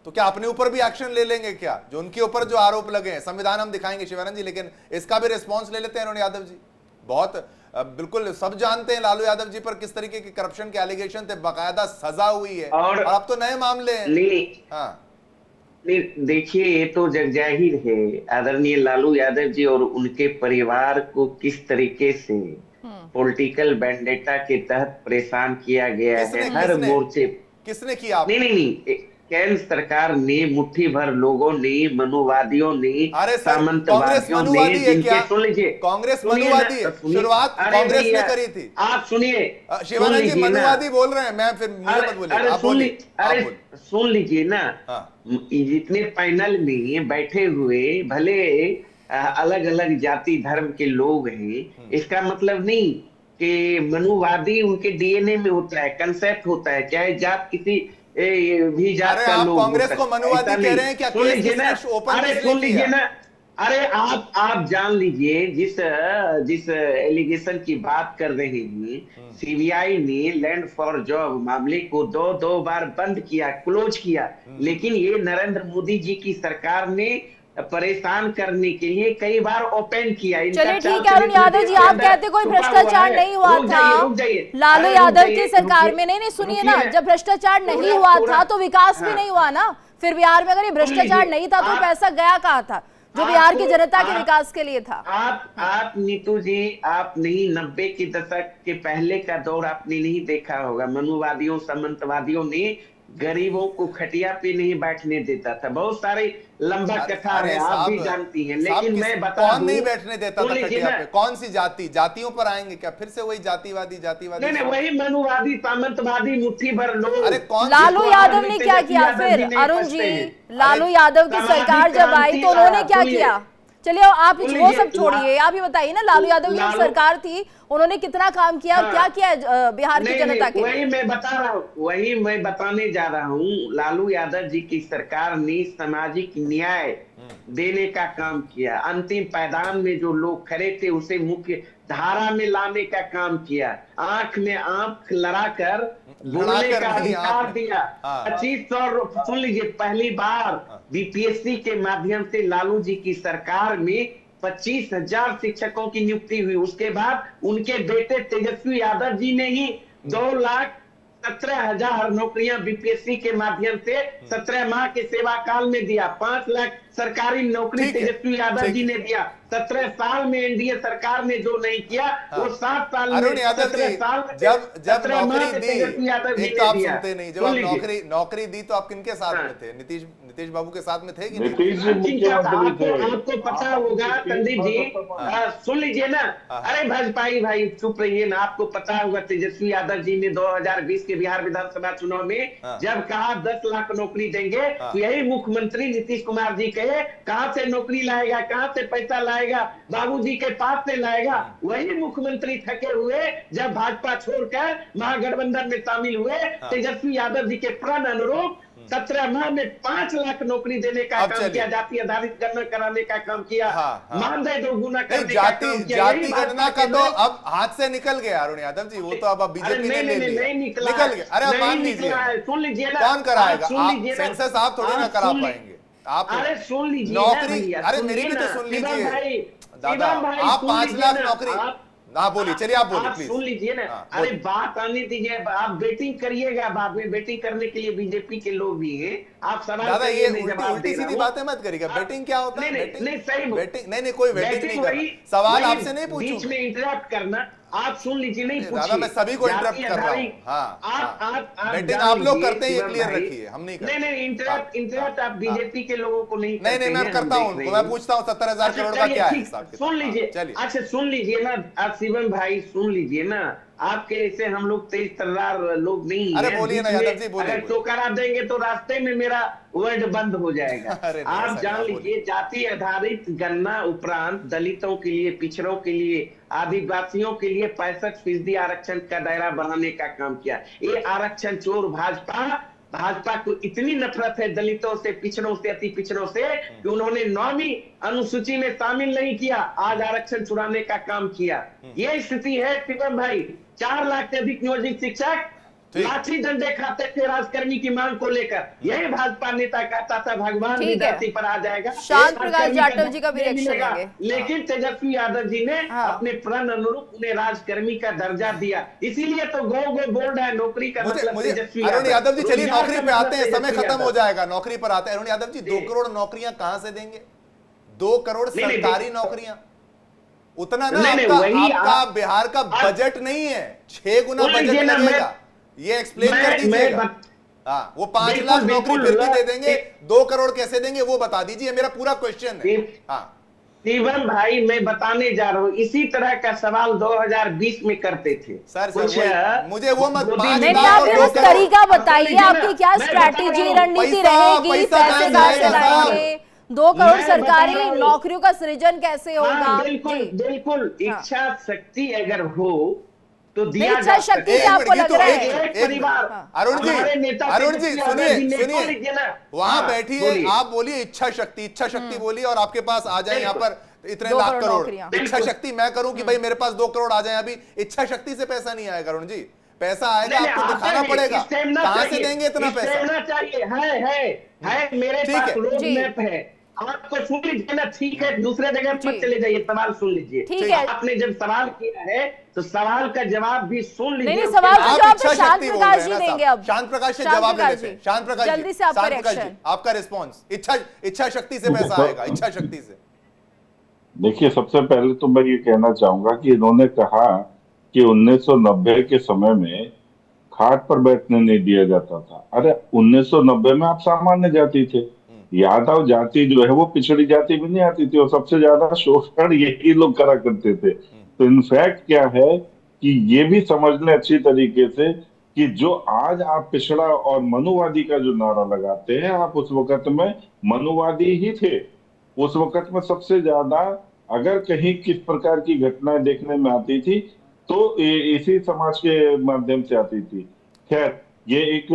तो क्या अपने ऊपर भी एक्शन ले लेंगे क्या? जो उनके ऊपर जो आरोप लगे हैं, संविधान हम दिखाएंगे शिवानंद जी, लेकिन इसका भी रिस्पॉन्स ले लेते हैं अरुण यादव जी। बहुत बिल्कुल सब जानते हैं लालू यादव जी पर किस तरीके के करप्शन के एलिगेशन थे, बाकायदा सजा हुई है, और अब तो नए मामले हैं। नहीं, देखिए ये तो जग जाहिर है, आदरणीय लालू यादव जी और उनके परिवार को किस तरीके से पॉलिटिकल वेंडेटा के तहत परेशान किया गया है हर मोर्चे। किसने किया? नहीं, केंद्र सरकार ने, मुट्ठी भर लोगों ने, मनुवादियों ने, सामंतवादियों ने, जिनके सुन लीजिए, कांग्रेस मनुवादी है, शुरुआत कांग्रेस ने करी थी। आप सुनिए, शिवानंद जी मनुवादी बोल रहे हैं, मैं फिर मुझे मत बोलिए, आप बोलिए। अरे सुन लीजिए ना, जितने पैनल में बैठे हुए भले अलग अलग जाति धर्म के लोग हैं, इसका मतलब नहीं कि मनुवादी उनके डीएनए में होता है, कंसेप्ट होता है, चाहे जात किसी भी जात का लोग। कांग्रेस को मनुवादी कह रहे हैं क्या? सुन लीजिए ना, अरे आप जान लीजिए, जिस एलिगेशन की बात कर रहे हैं, सीबीआई ने लैंड फॉर जॉब मामले को दो बार बंद किया, क्लोज किया, लेकिन ये नरेंद्र मोदी जी की सरकार ने परेशान करने के लिए कई बार ओपन किया। चलिए ठीक है अरुण यादव जी, आप कहते कोई भ्रष्टाचार नहीं हुआ था लालू यादव की सरकार में। नहीं सुनिए ना, जब भ्रष्टाचार नहीं हुआ था तो विकास भी नहीं हुआ ना। फिर बिहार में अगर ये भ्रष्टाचार नहीं था तो पैसा गया कहाँ था जो बिहार की जनता के विकास के लिए था? आप नीतू जी, आप नहीं 90 के दशक के पहले का दौर आपने नहीं देखा होगा। मनुवादियों, सामंतवादियों ने गरीबों को खटिया पे नहीं बैठने देता था। बहुत सारे लंबा कथा है, आप भी जानती हैं, लेकिन मैं बता कौन नहीं बैठने देता था खटिया पे? कौन सी जातियों पर आएंगे क्या? फिर से वही जातिवादी नहीं, वही मनुवादी, सामंतवादी, मुट्ठी भर लोग। अरे कौन? लालू यादव ने क्या किया फिर? अरुण जी, लालू यादव की सरकार जब आई तो उन्होंने क्या किया? चलिए आप वो सब छोड़िए, आप ये बताइए ना, लालू यादव की सरकार थी, उन्होंने कितना काम किया और क्या किया बिहार की जनता के? वही मैं बता रहा हूँ, वही मैं बताने जा रहा हूँ। लालू यादव जी की सरकार ने सामाजिक न्याय देने का काम किया। अंतिम पायदान में जो लोग खड़े थे उसे मुख्य धारा में लाने का काम किया। आंख में आंख लड़ाकर बोलने का अधिकार दिया। 2500 सुन लीजिए, पहली बार बीपीएससी के माध्यम से लालू जी की सरकार में 25,000 शिक्षकों की नियुक्ति हुई। उसके बाद उनके बेटे तेजस्वी यादव जी ने ही 2,17,000 नौकरियां बीपीएससी के माध्यम से 17 माह के सेवा काल में दिया। 5 लाख सरकारी नौकरी तेजस्वी यादव जी ने दिया। 17 साल में एनडीए सरकार ने जो नहीं किया वो 7 साल में, 17 साल में जब नौकरी दी, एक तो आप सुनते नहीं, जब आप नौकरी दी तो आप किनके साथ में थे? नीतीश बाबू के साथ में थे कि नहीं? आपको पता होगा संदीप जी, सुन लीजिए ना, अरे भाजपाई भाई चुप रहिए ना। आपको पता होगा तेजस्वी यादव जी ने 2020 के बिहार विधानसभा चुनाव में जब कहा 10 लाख नौकरी देंगे, तो यही मुख्यमंत्री नीतीश कुमार जी कहे कहां से नौकरी लाएगा, कहां से पैसा लाएगा, बाबूजी के पास से लाएगा। वही मुख्यमंत्री थके हुए जब भाजपा छोड़कर महागठबंधन में शामिल हुए, तेजस्वी यादव जी के प्रण अनुरूप 17 माह में 5 लाख नौकरी देने का काम किया, जाति आधारित गणना कराने का काम किया, मानदेय दोगुना करने का काम किया। जाति गणना का तो अब हाथ से निकल गया अरुण यादव जी, वो तो अब बीजेपी ने ले लिया, निकल गया। अरे मान लीजिए, सुन लीजिए ना, कौन कराएगा? सेंसस आप थोड़ी ना करा पाएंगे। आप अरे सुन लीजिए नौकरी, अरे मेरी भी तो सुन लीजिए दादा, आप 5 लाख नौकरी, हाँ बोलिए, चलिए आप बोलिए प्लीज। सुन लीजिए ना, अरे बात आने दीजिए, आप बेटिंग करिएगा, बाद में बेटिंग करने के लिए बीजेपी के लोग भी हैं। आप सवाल दादा ये उल्टी सीधी बातें मत करिएगा। बेटिंग क्या होता है? नहीं सही बेटिंग नहीं, कोई बेटिंग नहीं कर रहा। सवाल आपसे नहीं पूछूं, बीच में इंटरप्ट करना। आप सुन लीजिए, नहीं पूछिए दादा, मैं सभी को इंटरप्ट कर रहा हूँ। हाँ, बेटिंग आप लोग करते हैं, ये क्लियर रखिए, हम नहीं करते। नहीं इंटरप्ट आप बीजेपी के लोगों को नहीं, मैं करता हूँ, मैं पूछता हूँ 70,000 करोड़ का क्या है? सुन लीजिए, अच्छा सुन लीजिए ना शिवम भाई, सुन लीजिए ना, आपके ऐसे हम लोग तेज तर्रार लोग नहीं। अरे बोलिए ना यादव जी, बोलिए। अगर टोकरा देंगे तो रास्ते में मेरा वर्ड बंद हो जाएगा। आप जान लीजिए, जाति आधारित गणना उपरांत दलितों के लिए, पिछड़ों के लिए, आदिवासियों के लिए 65% आरक्षण का दायरा बढ़ाने का काम किया। ये आरक्षण चोर भाजपा को इतनी नफरत है दलितों से, पिछड़ों से, अति पिछड़ों से, कि उन्होंने 9वीं अनुसूची में शामिल नहीं किया, आज आरक्षण छुड़ाने का काम किया। ये स्थिति है शिवम भाई। 4 लाख से अधिक नियोजित शिक्षक लाठी डंडे खाते थे राजकर्मी की मांग को लेकर। यही भाजपा नेता कहता था भगवान भी धरती पर आ जाएगा। शांत प्रकाश जाटव जी का रिएक्शन लेंगे। लेकिन तेजस्वी यादव जी ने अपने प्रण अनुरूप उन्हें राजकर्मी का दर्जा दिया, इसीलिए तो गो बोल रहा है नौकरी का मतलब तेजस्वी अरुण यादव जी। चलिए नौकरी पे आते हैं, समय खत्म हो जाएगा, नौकरी पर आते हैं। अरुण यादव जी, 2 करोड़ नौकरियां कहां से देंगे? 2 करोड़ सरकारी नौकरियां, उतना ना नहीं, आपका, वही आपका बिहार का बजट नहीं है, 6 गुना सुन बजट लीजिए ना, लगेगा, ये एक्सप्लेन कर दीजिएगा। हाँ, वो 5 बिल्कुल, लाख नौकरी बिल्कुल, फिर भी दे देंगे, 2 करोड़ कैसे देंगे वो बता दीजिए, मेरा पूरा क्वेश्चन है। हाँ शिवम भाई, मैं बताने जा रहा हूँ, इसी तरह का सवाल 2020 में करते थे सर कुछ, मुझे वो मत, मोदी 5 जी नहीं लाख आप और ये 2 बस करोड़। तरीका बताइए, मैं आपकी क्या बता स्ट्रैटेजी रहा हूँ, रणनीति पैसा रहेगी, पैसा पैसे कहाँ कहाँ से जाएगा साहब? लाएंगे, 2 करोड़ मैं बता सरकारी रहा हूँ। नौकरियों का सृजन कैसे होगा? हाँ, बिल्कुल जी। बिल्कुल, हाँ। इच्छा शक्ति अगर हो तो नहीं, दिया इच्छा जा सकता शक्ति है। से आपको लग रहा है? एक परिवार, अरुण हमारे जी, नेता अरुण जी तेजस्वी सुनिए यादव जी ने सुनिए, बोल लीजिए ना। वहां हाँ, बैठिए, बोलिए। आप बोलिए इच्छा शक्ति बोलिए और आपके पास आ जाए यहाँ पर इतने 2 लाख करोड़ करोड़। नौकरियां। इच्छा शक्ति मैं करूं कि भाई मेरे पास 2 करोड़ आ जाए, अभी इच्छा शक्ति से पैसा नहीं आएगा अरुण जी, पैसा आएगा नहीं, आपको आता दिखाना है, पड़ेगा, स्टेमिना कहां से चाहिए, देंगे इतना पैसा? स्टेमिना चाहिए, है मेरे ठीक पास है। रोड जी। मैप है, आपको सुन लीजिए ना, ठीक है, दूसरे जगह जी। मत चले जाइए, सवाल सुन लीजिए। ठीक है। आपने जब सवाल किया है तो सवाल का जवाब भी सुन लीजिए। नहीं, उसके सवाल बाद- का आप जवाब इच्छा तो शांत शक्ति बोल प्रकाश रहे जी हैं ना देंगे साहब। अब। शांत प्रकाश से शांत जवाब ले प्रकाश लेते हैं। जी, शांत प्रकाश जी, जल्दी से आपका शांत प्रकाश जी, रिएक्शन। आपका रिस्पॉन्स, इच्छा शक्ति से पैसा आएगा, इच्छा शक्ति से। देखिए, सबसे पहले तो मैं ये कहना चाहूंगा कि इन्होंने कहा कि 1990 के समय में खाट पर बैठने नहीं दिया जाता था। अरे 1990 में आप सामान्य जाति थे, यादव जाति जो है वो पिछड़ी जाति भी नहीं आती थी, और सबसे ज्यादा शोषण यही लोग करा करते थे। तो इनफैक्ट क्या है कि ये भी समझ लें अच्छी तरीके से कि जो आज आप पिछड़ा और मनुवादी का जो नारा लगाते हैं, आप उस वक्त में मनुवादी ही थे। उस वक्त में सबसे ज्यादा अगर कहीं किस प्रकार की घटनाएं देखने में आती थी तो इसी समाज के माध्यम से आती थी। खैर, ये एक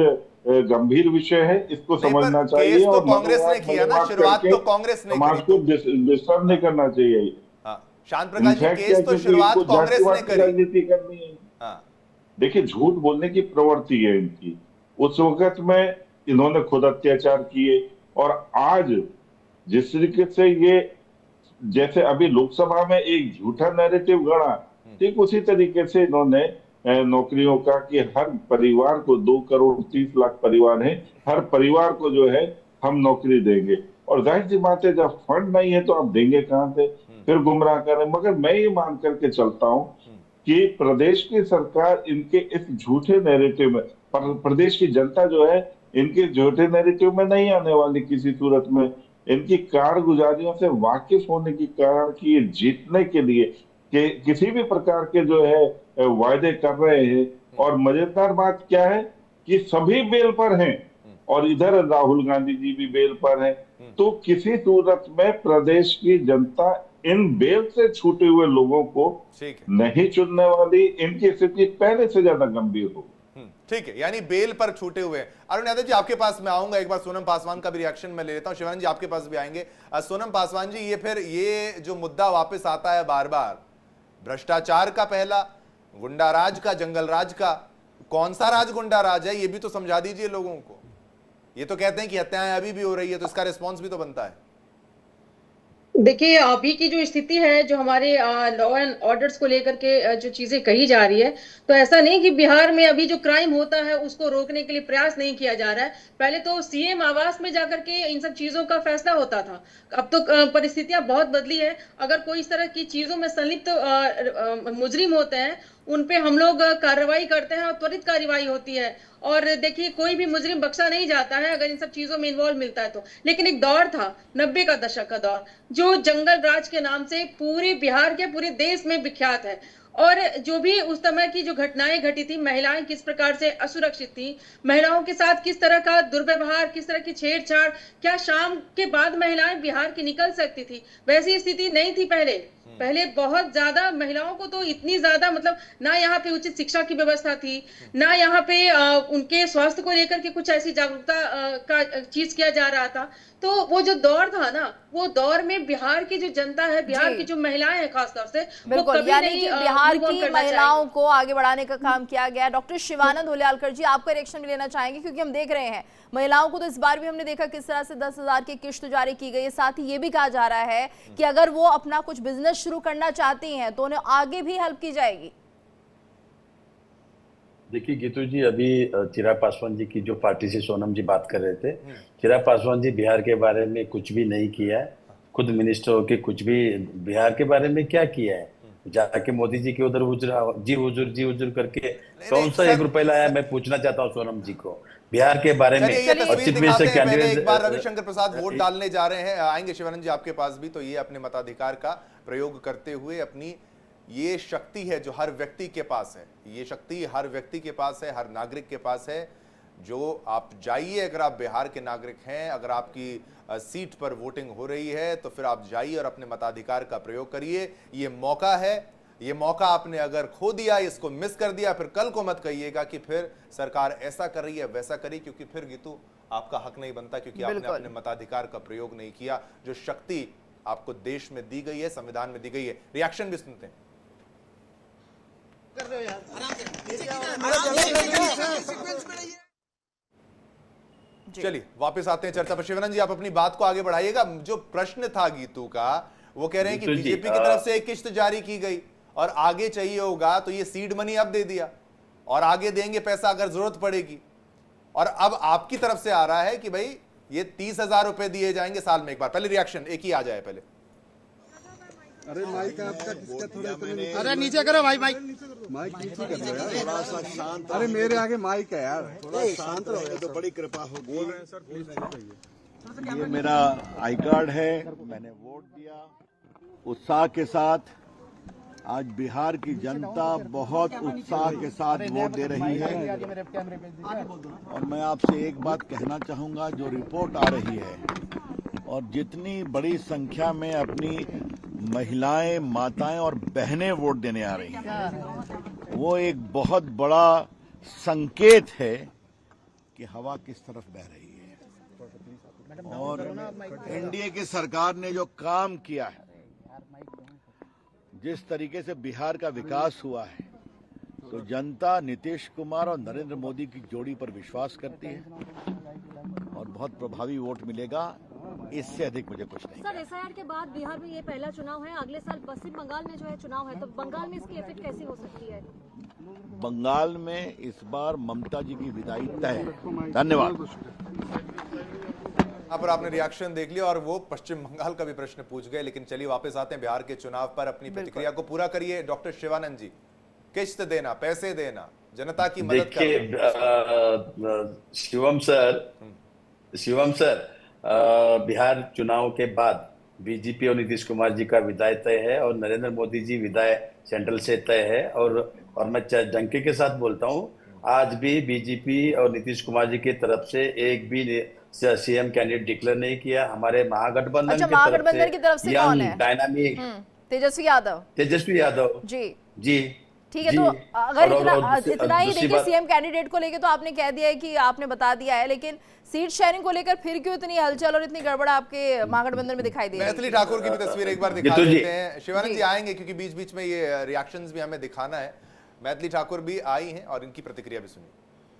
गंभीर विषय है, इसको नहीं, पर समझना चाहिए केस तो और कांग्रेस ने किया ना, शुरुआत तो कांग्रेस ने समाज करी। को डिस्टर्ब नहीं करना चाहिए। हाँ, शांत प्रकाश जी, इनफैक्ट केस तो शुरुआत कांग्रेस ने करी। राजनीति करनी है। हाँ, देखिए, झूठ बोलने की प्रवृत्ति है इनकी। उस वक्त में इन्होंने खुद अत्याचार किए, और आज जिस तरीके से ये, जैसे अभी लोकसभा में एक झूठा नैरेटिव गढ़ा, ठीक उसी तरीके से इन्होंने नौकरियों का कि हर परिवार को 2 करोड़ 30 लाख परिवार है, हर परिवार को जो है हम नौकरी देंगे। और जाहिर सी बात है, जब फंड नहीं है तो आप देंगे कहां से? फिर गुमराह करें। मगर मैं ये मान करके चलता हूं कि प्रदेश की सरकार इनके इस झूठे नैरेटिव में, प्रदेश की जनता जो है इनके झूठे नैरेटिव में नहीं आने वाली किसी सूरत में। इनकी कारगुजारियों से वाकिफ होने के कारण कि ये जीतने के लिए कि किसी भी प्रकार के जो है वायदे कर रहे हैं। और मजेदार बात क्या है कि सभी बेल पर हैं, और इधर राहुल गांधी जी भी बेल पर हैं। तो किसी सूरत में प्रदेश की जनता इन बेल से छूटे हुए लोगों को ठीक है, नहीं चुनने वाली। इनकी स्थिति पहले से ज्यादा गंभीर हो। ठीक है, यानी बेल पर छूटे हुए हैं। अरुण यादव जी, आपके पास मैं आऊंगा, एक बार सोनम पासवान का भी रिएक्शन मैं ले लेता हूं। शिवानंद जी, आपके पास भी आएंगे। सोनम पासवान जी, ये फिर ये जो मुद्दा वापस आता है बार बार, भ्रष्टाचार का पहला, गुंडा राज का, जंगल राज का, कौन सा राज गुंडा राज है ये भी तो समझा दीजिए लोगों को। ये तो कहते हैं कि हत्याएं अभी भी हो रही है, तो इसका रिस्पॉन्स भी तो बनता है। देखिए, अभी की जो स्थिति है, जो हमारे लॉ एंड ऑर्डर्स को लेकर के जो चीजें कही जा रही है, तो ऐसा नहीं कि बिहार में अभी जो क्राइम होता है उसको रोकने के लिए प्रयास नहीं किया जा रहा है। पहले तो सीएम आवास में जाकर के इन सब चीजों का फैसला होता था। अब तो परिस्थितियां बहुत बदली है। अगर कोई इस तरह की चीजों में संलिप्त मुजरिम होते हैं, उन पे हम लोग कार्रवाई करते हैं और त्वरित कार्रवाई होती है। और देखिए, कोई भी मुजरिम बख्शा नहीं जाता है अगर इन सब चीजों में इन्वॉल्व मिलता है तो। लेकिन एक दौर था 90 का दशक का दौर, जो जंगल राज के नाम से पूरे बिहार के, पूरे देश में विख्यात है। और जो भी उस समय की जो घटनाएं घटी थी, महिलाएं किस प्रकार से असुरक्षित थी, महिलाओं के साथ किस तरह का दुर्व्यवहार, किस तरह की छेड़छाड़, क्या शाम के बाद महिलाएं बिहार की निकल सकती थी? वैसी स्थिति नहीं थी पहले। पहले बहुत ज्यादा महिलाओं को तो इतनी ज्यादा, मतलब ना यहाँ पे उचित शिक्षा की व्यवस्था थी, ना यहाँ पे उनके स्वास्थ्य को लेकर के कुछ ऐसी जागरूकता का चीज किया जा रहा था। तो वो जो दौर था ना, वो दौर में बिहार की जो जनता है, बिहार की जो महिलाएं हैं खासतौर से, वो बिल्कुल, कभी यानी नहीं कि बिहार move on की करना महिलाओं चाहेंगी। को आगे बढ़ाने का काम किया गया। डॉक्टर शिवानंद हुलियालकर जी, आपका रिएक्शन भी लेना चाहेंगे, क्योंकि हम देख रहे हैं महिलाओं को तो इस बार भी हमने देखा किस तरह से 10,000 की किश्त जारी की गई है। साथ ही ये भी कहा जा रहा है कि अगर वो अपना कुछ बिजनेस शुरू करना चाहती हैं तो उन्हें आगे भी हेल्प की जाएगी। देखिए गीतू जी, अभी चिराग पासवान जी की जो पार्टी से सोनम जी बात कर रहे थे, चिराग पासवान जी बिहार के बारे में कुछ भी नहीं किया है। खुद मिनिस्टर होके कुछ भी बिहार के बारे में क्या किया है? जाके मोदी जी के उधर जी हुजूर करके कौन सा सर, 1 रुपए लाया, मैं पूछना चाहता हूँ सोनम जी को बिहार के बारे में। चलिए ये और तस्वीर चीफ दिखाते मिनिस्टर हैं। पहले एक बार कैंडिडेट रविशंकर प्रसाद वोट डालने जा रहे हैं, आएंगे शिवानंद जी आपके पास भी। तो ये अपने मताधिकार का प्रयोग करते हुए अपनी ये शक्ति है जो हर व्यक्ति के पास है, ये शक्ति हर व्यक्ति के पास है, हर नागरिक के पास है। जो आप जाइए, अगर आप बिहार के नागरिक हैं, अगर आपकी सीट पर वोटिंग हो रही है तो फिर आप जाइए और अपने मताधिकार का प्रयोग करिए। ये मौका है, ये मौका आपने अगर खो दिया, इसको मिस कर दिया, फिर कल को मत कहिएगा कि फिर सरकार ऐसा कर रही है वैसा करी, क्योंकि फिर गीतू आपका हक नहीं बनता, क्योंकि आपने अपने मताधिकार का प्रयोग नहीं किया। जो शक्ति आपको देश में दी गई है, संविधान में दी गई है। रिएक्शन भी सुनते हैं। चलिए वापस आते हैं चर्चा पर। शिवानंद जी आप अपनी बात को आगे बढ़ाइएगा। जो प्रश्न था गीतू का, वो कह रहे हैं कि बीजेपी की तरफ से एक किस्त जारी की गई और आगे चाहिए होगा तो ये सीड मनी अब दे दिया और आगे देंगे पैसा अगर जरूरत पड़ेगी। और अब आपकी तरफ से आ रहा है कि भाई ये 30,000 रुपए दिए जाएंगे साल में एक बार। पहले रिएक्शन एक ही आ जाए पहले। अरे माइक आपका किसका थोड़ा अरे नीचे करो भाई, माइक माइक नीचे कर दो यार, थोड़ा सा शांत। अरे मेरे आगे माइक है यार, थोड़ा शांत रहो तो बड़ी कृपा हो। बोल रहे हैं सर, प्लीज। ये मेरा आई कार्ड है, मैंने वोट दिया उत्साह के साथ। आज बिहार की जनता बहुत उत्साह के साथ वोट दे रही है और मैं आपसे एक बात कहना चाहूंगा, जो रिपोर्ट आ रही है और जितनी बड़ी संख्या में अपनी महिलाएं, माताएं और बहनें वोट देने आ रही हैं, वो एक बहुत बड़ा संकेत है कि हवा किस तरफ बह रही है। और एनडीए की सरकार ने जो काम किया है, जिस तरीके से बिहार का विकास हुआ है, तो जनता नीतीश कुमार और नरेंद्र मोदी की जोड़ी पर विश्वास करती है और बहुत प्रभावी वोट मिलेगा। इससे अधिक मुझे कुछ नहीं। सर, एसआईआर के बाद बिहार में ये पहला चुनाव है, अगले साल पश्चिम बंगाल में जो है चुनाव है, तो बंगाल में इसकी इफेक्ट कैसी हो सकती है? बंगाल में इस बार ममता जी की विदाई तय है। धन्यवाद। यहाँ पर आपने रिएक्शन देख लिया और वो पश्चिम बंगाल का भी प्रश्न पूछ गए। लेकिन चलिए वापस आते हैं बिहार के चुनाव पर। अपनी प्रतिक्रिया को पूरा करिए डॉक्टर शिवानंद जी। किस्त देना, पैसे देना, जनता की मदद करना। शिवम सर, बिहार चुनाव के बाद बीजेपी और नीतीश कुमार जी का विदाई तय है और नरेंद्र मोदी जी विदाई सेंट्रल से तय है। और मैं डंके के साथ बोलता हूं, आज भी बीजेपी और नीतीश कुमार जी की तरफ से एक भी सीएम कैंडिडेट डिक्लेयर नहीं किया। हमारे महागठबंधन की तरफ से कौन है? डायनामिक तेजस्वी यादव जी ठीक है। तो अगर इतना ही देखिए सीएम कैंडिडेट को लेकर तो आपने कह दिया है कि आपने बता दिया है, लेकिन सीट शेयरिंग को लेकर फिर क्यों इतनी हलचल और इतनी गड़बड़ आपके महागठबंधन में दिखाई दे रही है? मैथिली ठाकुर की भी तस्वीर एक बार दिखा देते हैं। शिवानंद जी आएंगे क्योंकि बीच बीच में ये रिएक्शंस भी हमें दिखाना है। मैथिली ठाकुर भी आई हैं और इनकी प्रतिक्रिया भी सुनिए।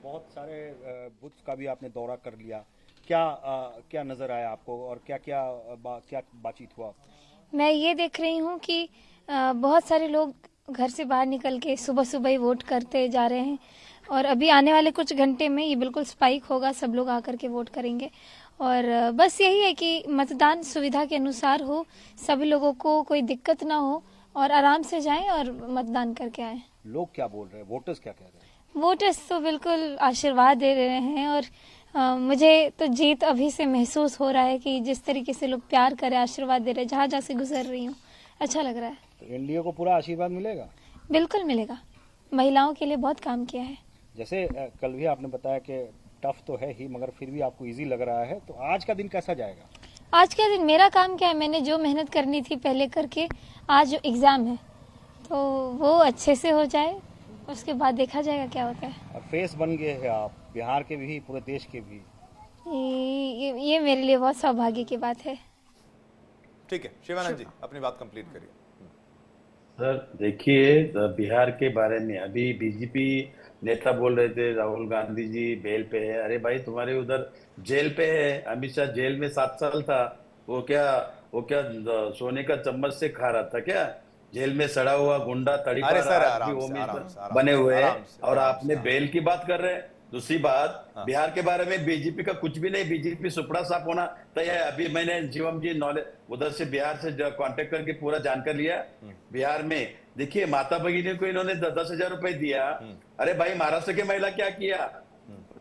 बहुत सारे बुथ्स का भी आपने दौरा कर लिया, क्या नजर आया आपको और क्या बातचीत हुआ? मैं ये देख रही हूँ कि बहुत सारे लोग घर से बाहर निकल के सुबह सुबह ही वोट करते जा रहे हैं और अभी आने वाले कुछ घंटे में ये बिल्कुल स्पाइक होगा, सब लोग आकर के वोट करेंगे। और बस यही है कि मतदान सुविधा के अनुसार हो, सभी लोगों को कोई दिक्कत ना हो और आराम से जाएं और मतदान करके आएं। लोग क्या बोल रहे हैं, वोटर्स क्या कह रहे हैं? वोटर्स तो बिल्कुल आशीर्वाद दे रहे हैं और मुझे तो जीत अभी से महसूस हो रहा है कि जिस तरीके से लोग प्यार करे, आशीर्वाद दे रहे हैं, जहाँ से गुजर रही हूँ अच्छा लग रहा है। तो एनडीए को पूरा आशीर्वाद मिलेगा? बिल्कुल मिलेगा, महिलाओं के लिए बहुत काम किया है। जैसे कल भी आपने बताया कि टफ तो है ही मगर फिर भी आपको इजी लग रहा है, तो आज का दिन कैसा जाएगा? आज का दिन मेरा काम क्या है, मैंने जो मेहनत करनी थी पहले करके, आज जो एग्जाम है तो वो अच्छे से हो जाए, उसके बाद देखा जाएगा क्या होता है। और फेस बन गए हैं आप बिहार के भी, पूरे देश के भी। ये मेरे लिए बहुत सौभाग्य की बात है। ठीक है शिवानंद जी अपनी बात कंप्लीट करिए। सर देखिए, बिहार के बारे में अभी बीजेपी नेता बोल रहे थे राहुल गांधी जी बेल पे है। अरे भाई तुम्हारे उधर जेल पे है, अमित शाह जेल में 7 साल था, वो क्या सोने का चम्मच से खा रहा था क्या? जेल में सड़ा हुआ गुंडा तड़ीपार बने हुए हैं और आपने बेल की बात कर रहे हैं। दूसरी बात, बिहार के बारे में बीजेपी का कुछ भी नहीं, बीजेपी सुपड़ा साफ होना तय है। अभी मैंने जीवम जी नॉलेज उधर से बिहार से कांटेक्ट करके पूरा जानकारी लिया। बिहार में देखिए माता भगिनी को इन्होंने 10,000 रुपए दिया। अरे भाई, महाराष्ट्र की महिला क्या किया,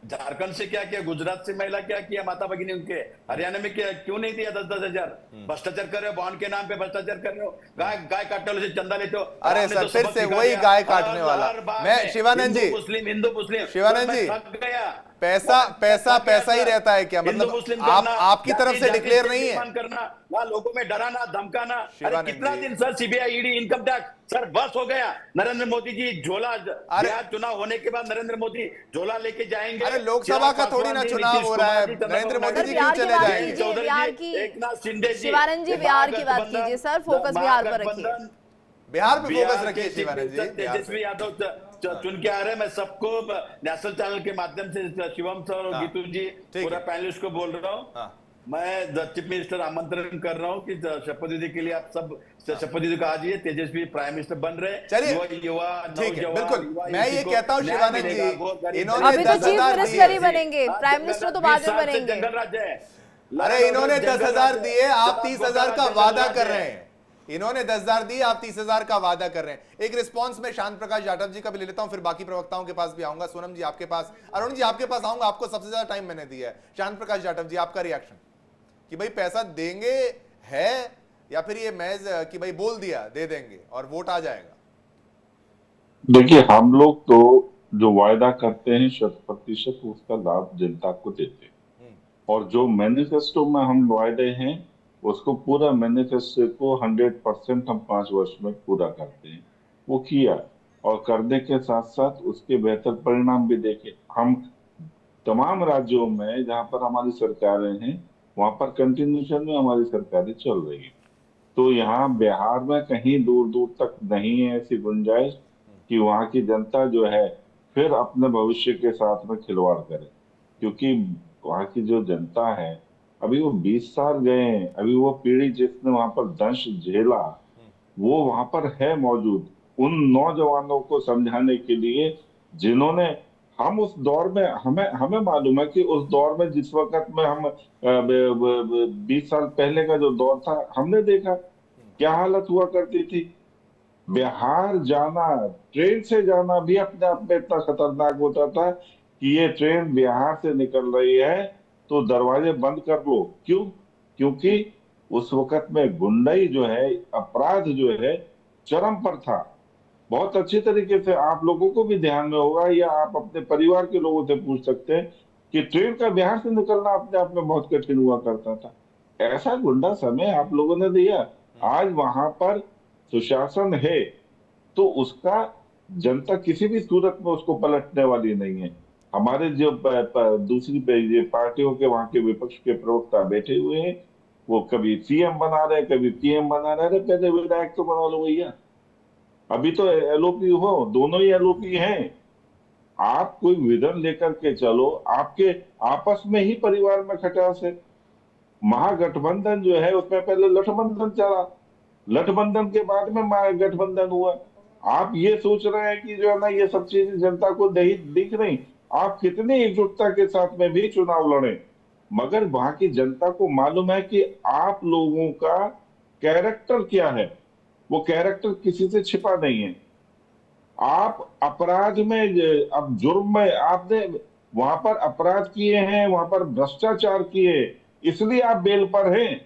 झारखंड से क्या किया, गुजरात से महिला क्या किया, माता भगिनी उनके, हरियाणा में क्या क्यों नहीं दिया 10,000? भ्रष्टाचार कर रहे हो, बॉन्ड के नाम पे भ्रष्टाचार कर रहे हो, गाय काटने वाले से चंदा लेते हो। अरे सर, फिर से वही गाय काटने वाला। मैं शिवानंद जी, हिंदू मुस्लिम शिवानंद जी, गया। पैसा ही रहता है क्या? मतलब आपकी तरफ से डिक्लेयर नहीं है करना, वहाँ लोगों में डराना धमकाना। अरे कितना दिन sir CBI ED income tax sir बस हो गया। नरेंद्र मोदी जी झोला, बिहार चुनाव होने के बाद नरेंद्र मोदी झोला लेके जाएंगे। अरे लोकसभा का थोड़ी ना चुनाव हो रहा है, नरेंद्र मोदी जी क्यों चले जाएंगे? एक नाथ शिंदे जी, शिवानंद जी बिहार की बात कीजिए सर, फोकस बिहार पर रखिए, बिहार पे फोकस रखिए शिवानंद जी। तेजस्वी यादव चुन के आ रहे हैं। मैं सबको नेशनल चैनल के माध्यम से शिवम सर और गीतू जी पूरा पैनलिस्ट को बोल रहा हूँ, मैं चीफ मिनिस्टर आमंत्रण कर रहा हूँ कि शपथ विधि के लिए आप सब शपथ विधि को आ जाइए। तेजस्वी प्राइम मिनिस्टर बन रहे हैं। चलिए युवा ठीक है, बिल्कुल। मैं ये कहता हूँ शिवानंद जी, इन्होंने अभी तो चीफ मिनिस्टर ही बनेंगे, प्राइम मिनिस्टर तो बाद में बनेंगे। जंगल राज्य है। अरे इन्होंने 10,000 दिए, आप 30,000 का वादा कर रहे हैं। इन्होंने 10,000 दिए, आप 30,000 का वादा कर रहे हैं। एक रिस्पांस में शांत प्रकाश जाटव जी का भी ले लेता हूं, फिर बाकी प्रवक्ताओं के पास भी आऊंगा। सोनम जी आपके पास, अरुण जी आपके पास आऊंगा, आपको सबसे ज्यादा टाइम मैंने दिया है। शांत प्रकाश जाटव जी, आपका रिएक्शन कि भाई पैसा देंगे है या फिर ये महज कि भाई बोल दिया दे देंगे और वोट आ जाएगा? देखिए, हम लोग तो जो वायदा करते हैं 100% उसका लाभ जनता को देते हैं, और जो मैनिफेस्टो में हम वायदे हैं उसको पूरा मैनिफेस्टो को 100% हम 5 वर्ष में पूरा करते हैं। वो किया, और करने के साथ साथ उसके बेहतर परिणाम भी देखे। हम तमाम राज्यों में जहां पर हमारी सरकारें हैं वहां पर कंटिन्यूशन में हमारी सरकारें चल रही है। तो यहाँ बिहार में कहीं दूर दूर तक नहीं है ऐसी गुंजाइश कि वहां की जनता जो है फिर अपने भविष्य के साथ में खिलवाड़ करे, क्योंकि वहां की जो जनता है अभी वो 20 साल गए हैं, अभी वो पीढ़ी जिसने वहां पर दंश झेला वो वहां पर है मौजूद। उन नौजवानों को समझाने के लिए जिन्होंने, हम उस दौर में, हमें मालूम है कि उस दौर में जिस वक्त में हम 20 साल पहले का जो दौर था हमने देखा क्या हालत हुआ करती थी। बिहार जाना, ट्रेन से जाना भी अपने आप में इतना खतरनाक होता था कि ये ट्रेन बिहार से निकल रही है तो दरवाजे बंद कर लो। क्यों? क्योंकि उस वक्त में गुंडाई जो है, अपराध जो है चरम पर था। बहुत अच्छी तरीके से आप लोगों को भी ध्यान में होगा, या आप अपने परिवार के लोगों से पूछ सकते हैं कि ट्रेन का बिहार से निकलना अपने आप में बहुत कठिन हुआ करता था। ऐसा गुंडा समय आप लोगों ने दिया। आज वहां पर सुशासन है तो उसका जनता किसी भी सूरत में उसको पलटने वाली नहीं है। हमारे जो दूसरी पार्टियों के वहां के विपक्ष के प्रवक्ता बैठे हुए हैं, वो कभी सीएम बना रहे, कभी पीएम बना रहे। पहले विधायक तो बना लो भैया, अभी तो एलओपी हो, दोनों ही एलओपी हैं। आप कोई विजन लेकर के चलो, आपके आपस में ही परिवार में खटास है। महागठबंधन जो है उसमें पहले लठबंधन चला, लठबंधन के बाद में महागठबंधन हुआ। आप ये सोच रहे हैं कि जो है ना ये सब चीजें जनता को दिख रही। आप कितनी एकजुटता के साथ में भी चुनाव लड़े, मगर वहां की जनता को मालूम है कि आप लोगों का कैरेक्टर क्या है। वो कैरेक्टर किसी से छिपा नहीं है। आप अपराध में, अब जुर्म में आपने वहां पर अपराध किए हैं, वहां पर भ्रष्टाचार किए, इसलिए आप बेल पर हैं।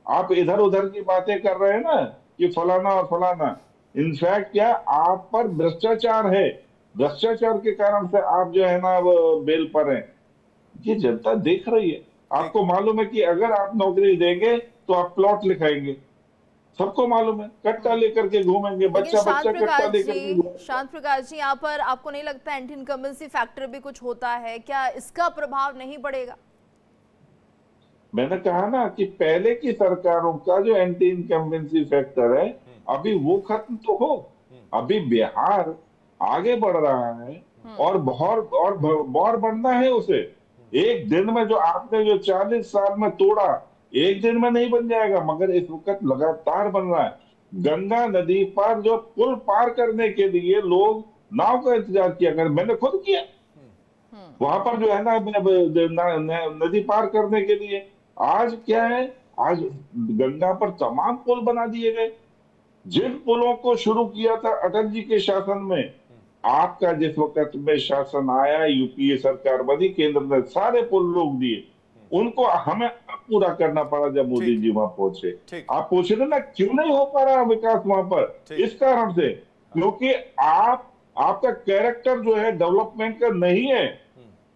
आप इधर उधर की बातें कर रहे हैं ना कि फलाना और फलाना, इनफैक्ट क्या आप पर भ्रष्टाचार है, भ्रष्टाचार के कारण से आप जो है ना वो बेल पर हैं। ये जनता देख रही है। आपको मालूम है कि अगर आप नौकरी देंगे तो आप प्लॉट लिखाएंगे, सबको मालूम है। कट्टा लेकर के घूमेंगे, बच्चा कट्टा लेकर के। शांत प्रकाश जी, यहाँ पर आपको नहीं लगता एंटी इनकम्बेंसी फैक्टर भी कुछ होता है क्या? इसका प्रभाव नहीं पड़ेगा? मैंने कहा ना कि पहले की सरकारों का जो एंटी इनकम्बेंसी फैक्टर है अभी वो खत्म तो हो। अभी बिहार आगे बढ़ रहा है और बहुत बढ़ना है उसे। एक दिन में जो आपने जो 40 साल में तोड़ा, एक दिन में नहीं बन जाएगा, मगर इस वक्त लगातार बन रहा है। गंगा नदी पर जो पुल पार करने के लिए लोग नाव का इंतजार किया कर, मैंने खुद किया। वहां पर जो है ना नदी पार करने के लिए। आज क्या है, आज गंगा पर तमाम पुल बना दिए गए। जिन पुलों को शुरू किया था अटल जी के शासन में, आपका जिस वक्त में शासन आया, यूपीए सरकार बनी, केंद्र ने सारे पुल रोक दिए। उनको हमें अब पूरा करना पड़ा जब मोदी जी वहां पहुंचे। आप पूछ रहे ना क्यों नहीं हो पा रहा विकास वहां पर, इस कारण से क्योंकि आपका कैरेक्टर जो है डेवलपमेंट का नहीं है।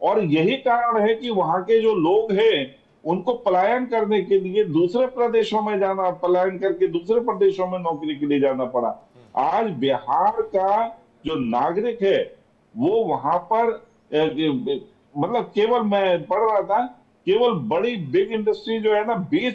और यही कारण है कि वहां के जो लोग हैं उनको पलायन करने के लिए दूसरे प्रदेशों में जाना, पलायन करके दूसरे प्रदेशों में नौकरी के लिए जाना पड़ा। आज बिहार का जो नागरिक है वो वहां पर मतलब केवल, मैं पढ़ रहा था, केवल बड़ी बिग इंडस्ट्री जो है ना, 20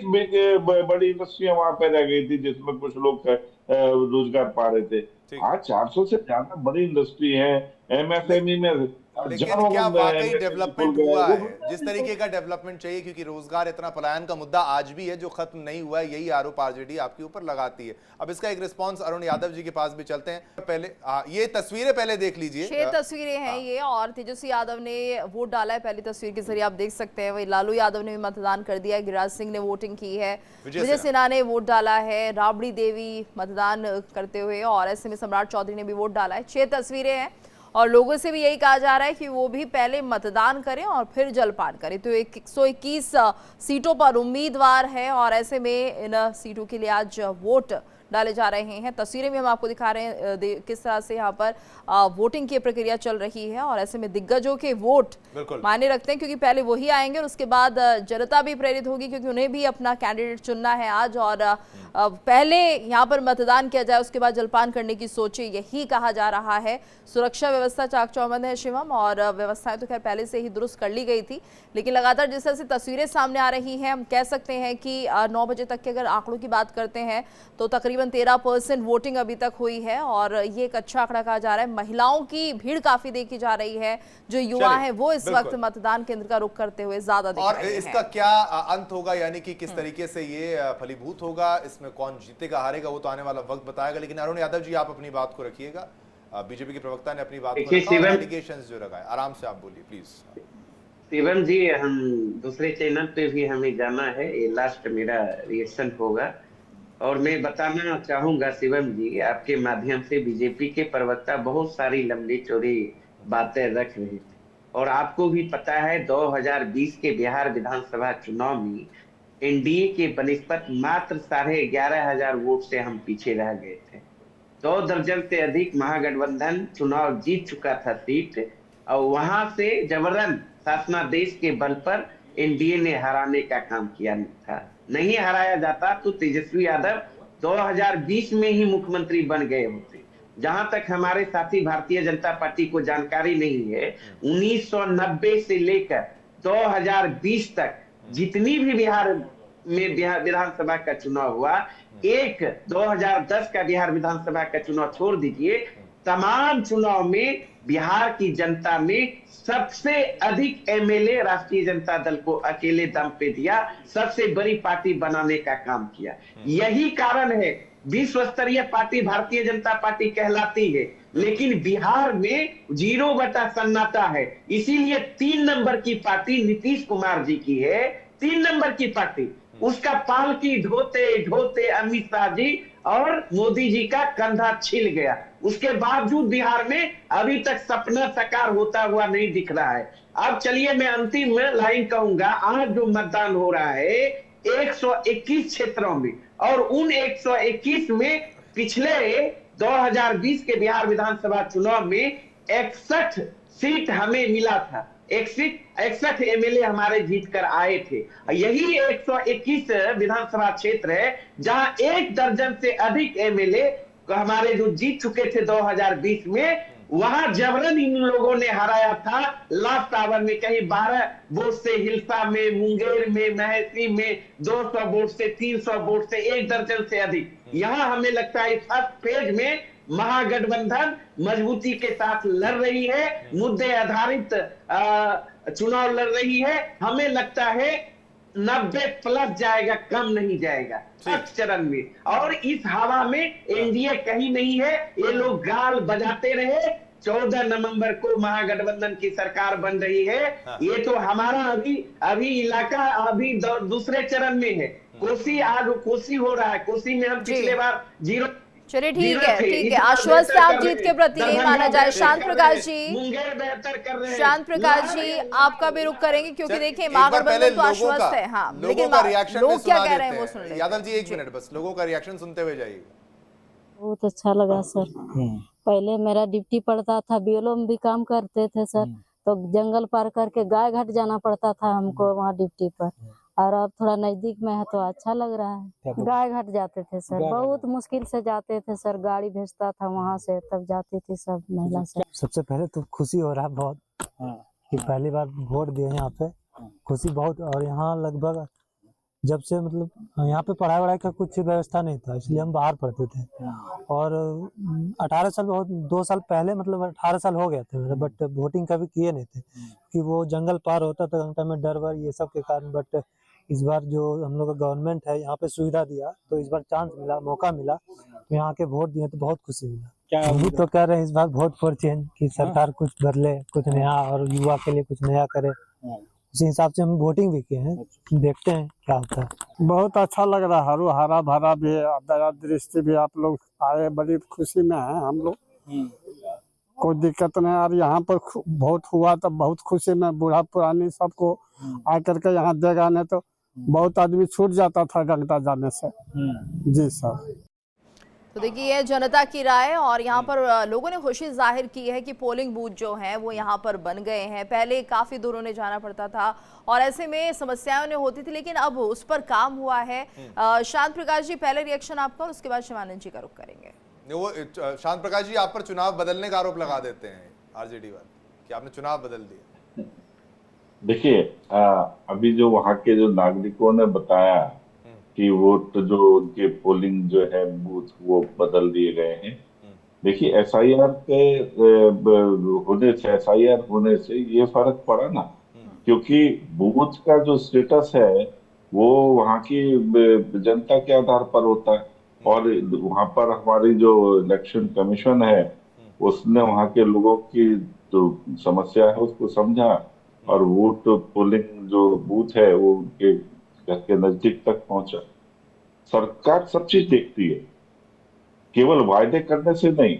बड़ी इंडस्ट्रियां वहां पर रह गई थी जिसमें कुछ लोग रोजगार पा रहे थे। आज 400 से ज्यादा बड़ी इंडस्ट्री है। एमएसएमई में लेकिन क्या वाकई डेवलपमेंट हुआ है जिस तरीके का डेवलपमेंट चाहिए? क्योंकि रोजगार इतना पलायन का मुद्दा आज भी है जो खत्म नहीं हुआ है, यही आरोप आरजेडी आपके ऊपर लगाती है। अब इसका एक रिस्पांस अरुण यादव जी के पास भी चलते हैं। पहले ये तस्वीरें पहले देख लीजिए। 6 तस्वीरें हैं ये, और तेजस्वी यादव ने वोट डाला है। पहली तस्वीर के जरिए आप देख सकते हैं, वही लालू यादव ने भी मतदान कर दिया है, गिरिराज सिंह ने वोटिंग की है, विजय सिन्हा ने वोट डाला है, राबड़ी देवी मतदान करते हुए, और ऐसे में सम्राट चौधरी ने भी वोट डाला है। 6 तस्वीरें हैं और लोगों से भी यही कहा जा रहा है कि वो भी पहले मतदान करें और फिर जलपान करें। तो 121 सीटों पर उम्मीदवार है और ऐसे में इन सीटों के लिए आज वोट डाले जा रहे हैं। तस्वीरें भी हम आपको दिखा रहे हैं किस तरह से यहाँ पर वोटिंग की प्रक्रिया चल रही है, और ऐसे में दिग्गजों के वोट मायने रखते हैं क्योंकि पहले वही आएंगे और उसके बाद जनता भी प्रेरित होगी क्योंकि उन्हें भी अपना कैंडिडेट चुनना है आज। और पहले यहाँ पर मतदान किया जाए उसके बाद जलपान करने की सोचे, यही कहा जा रहा है। सुरक्षा व्यवस्था चाक चौबंद है शिवम, और व्यवस्थाएं तो खैर पहले से ही दुरुस्त कर ली गई थी, लेकिन लगातार जिस तरह से तस्वीरें सामने आ रही हैं, हम कह सकते हैं कि 9 बजे तक के अगर आंकड़ों की बात करते हैं तो तकरीबन 13% वोटिंग अभी तक हुई है, और ये एक अच्छा आंकड़ा कहा जा रहा है। महिलाओं की भीड़ काफी देखी जा रही है, जो युवा है वो इस वक्त मतदान केंद्र का रुख करते हुए ज्यादा दिख रहे हैं। इसका क्या अंत होगा, यानी कि किस तरीके से ये फलीभूत होगा, इसमें कौन जीतेगा हारेगा वो तो आने वाला वक्त बताएगा। लेकिन अरुण यादव जी आप अपनी बात को रखिएगा, बीजेपी के प्रवक्ता ने अपनी बात को रखा, एलिगेशंस जो लगाए, आराम से आप बोलिए प्लीज। शिवम जी, हम दूसरे चैनल पे भी हमें जाना है, ये लास्ट मेरा रिएक्शन होगा, और मैं बताना चाहूंगा शिवम जी आपके माध्यम से, बीजेपी के प्रवक्ता बहुत सारी लंबी चौड़ी बातें रख रहे थे, और आपको भी पता है 2020 के बिहार विधानसभा चुनाव में एनडीए के बनिस्पत मात्र 11,500 वोट से हम पीछे रह गए थे। 2 दर्जन से अधिक महागठबंधन चुनाव जीत चुका था सीट, और वहां से जबरन शासनादेश के बल पर एनडीए ने हराने का काम किया था। नहीं हराया जाता तो तेजस्वी यादव 2020 में ही मुख्यमंत्री बन गए होते। जहां तक हमारे साथी भारतीय जनता पार्टी को जानकारी नहीं है, 1990 से लेकर 2020 तक जितनी भी बिहार में विधानसभा का चुनाव हुआ, 2010 का बिहार विधानसभा का चुनाव छोड़ दीजिए, तमाम चुनाव में बिहार की जनता ने सबसे अधिक एमएलए राष्ट्रीय जनता दल को अकेले दम पे दिया, सबसे बड़ी पार्टी बनाने का काम किया। यही कारण है विश्व स्तरीय पार्टी भारतीय जनता पार्टी कहलाती है, लेकिन बिहार में 0 बटा सन्नाटा है। इसीलिए 3 नंबर की पार्टी नीतीश कुमार जी की है, 3 नंबर की पार्टी, उसका पालकी ढोते ढोते अमित शाह जी और मोदी जी का कंधा छिल गया। उसके बावजूद बिहार में अभी तक सपना साकार होता हुआ नहीं दिख रहा है। अब चलिए मैं अंतिम लाइन कहूंगा, आज जो मतदान हो रहा है 121 क्षेत्रों में, और उन 121 में पिछले 2020 के बिहार विधानसभा चुनाव में 61 सीट हमें मिला था, 61 एमएलए हमारे जीत कर आए थे। यही 121 विधानसभा क्षेत्र है जहां 1 दर्जन से अधिक एमएलए हमारे जो जीत चुके थे 2020 में, वहां जबरन इन लोगों ने हराया था। लास्ट आवर में कहीं 12 वोट से हिलसा में, मुंगेर में, महसी में 200 वोट से, 300 वोट से, 1 दर्जन से अधिक। यहां हमें लगता है फर्स्ट फेज में महागठबंधन मजबूती के साथ लड़ रही है, मुद्दे आधारित चुनाव लड़ रही है। हमें लगता है 90 प्लस जाएगा, कम नहीं जाएगा फर्स्ट चरण में। और इस हवा में एनडीए कहीं नहीं है, ये लोग गाल बजाते रहे, 14 नवंबर को महागठबंधन की सरकार बन रही है। ये तो हमारा अभी इलाका अभी दूसरे चरण में है। कोसी आज कोसी हो रहा है। कोसी में हम पिछले बार 0। चलिए ठीक है, आश्वस्त आप जीत के प्रति नहीं माना जाए। शांत प्रकाश जी, मुंगेर बेहतर कर रहे हैं। शांत प्रकाश जी, आपका भी रुख करेंगे क्योंकि देखिए महागठबंधन तो आश्वस्त है। हाँ, लेकिन लोग क्या कह रहे हैं वो सुन लें। यादव जी 1 मिनट बस लोगों का रिएक्शन सुनते हुए जाइए। बहुत अच्छा लगा सर। पहले मेरा ड्यूटी पड़ता था, बीएलओ में भी काम करते थे सर, तो जंगल पार करके गाय घाट जाना पड़ता था हमको वहाँ ड्यूटी पर, और अब थोड़ा नजदीक में है तो अच्छा लग रहा है। गाय घाट जाते थे सर, बहुत मुश्किल से जाते थे सर, गाड़ी भेजता था वहाँ से, तब जाती थी सब महिला सर। सबसे पहले तो खुशी हो रहा है बहुत कि पहली बार वोट दिए यहाँ पे, खुशी बहुत। और यहाँ लगभग जब से मतलब यहाँ पे पढ़ाई वढ़ाई का कुछ व्यवस्था नहीं था, इसलिए हम बाहर पढ़ते थे। और 18 साल बहुत 2 साल पहले मतलब 18 साल हो गए थे मेरे, बट वोटिंग कभी किए नहीं थे कि वो जंगल पार होता था घंटा में, डर वर ये सब के कारण। बट इस बार जो हम लोग का गवर्नमेंट है यहाँ पे सुविधा दिया, तो इस बार चांस मिला, मौका मिला, तो यहाँ के वोट दिए तो बहुत खुशी मिला। क्या अभी तो कह रहे हैं इस बार वोट फॉर चेंज की सरकार कुछ बदले, कुछ नया, और युवा के लिए कुछ नया करे। उसी हिसाब से हम वोटिंग भी किए हैं, देखते हैं क्या होता है। बहुत अच्छा लग रहा है, हरा भरा भी, दया दृष्टि भी, आप लोग आए, बड़ी खुशी में है हम लोग। कोई दिक्कत नहीं। और यहाँ पर वोट हुआ तो बहुत खुशी में, बूढ़ा पुरानी सबको आकर के यहाँ देगा, नहीं तो बहुत आदमी छूट जाता था गंगा जाने से। जी सर। तो देखिए ये जनता की राय, और यहाँ पर लोगों ने खुशी जाहिर की है कि पोलिंग बूथ जो हैं वो यहाँ पर बन गए हैं। पहले काफ़ी दूर उन्हें जाना पड़ता था और ऐसे में समस्याएं उन्हें होती थी, लेकिन अब उस पर काम हुआ है। शांत प्रकाश जी, पहले रिएक्शन आपका और उसके बाद शिवानंद जी का रुख करेंगे। वो शांत प्रकाश जी आप पर चुनाव बदलने का आरोप लगा देते हैं आरजेडी वाले कि आपने चुनाव बदल दिया। देखिए अभी जो वहाँ के जो नागरिकों ने बताया कि वोट जो उनके पोलिंग जो है बूथ वो बदल दिए गए हैं। देखिए एसआईआर होने से ये फर्क पड़ा ना, क्योंकि बूथ का जो स्टेटस है वो वहाँ की जनता के आधार पर होता है, और वहाँ पर हमारी जो इलेक्शन कमीशन है उसने वहाँ के लोगों की जो समस्या है उसको समझा, और वोट पोलिंग जो बूथ है वो उनके घर के नजदीक तक पहुंचा। सरकार सब चीज देखती है, केवल वायदे करने से नहीं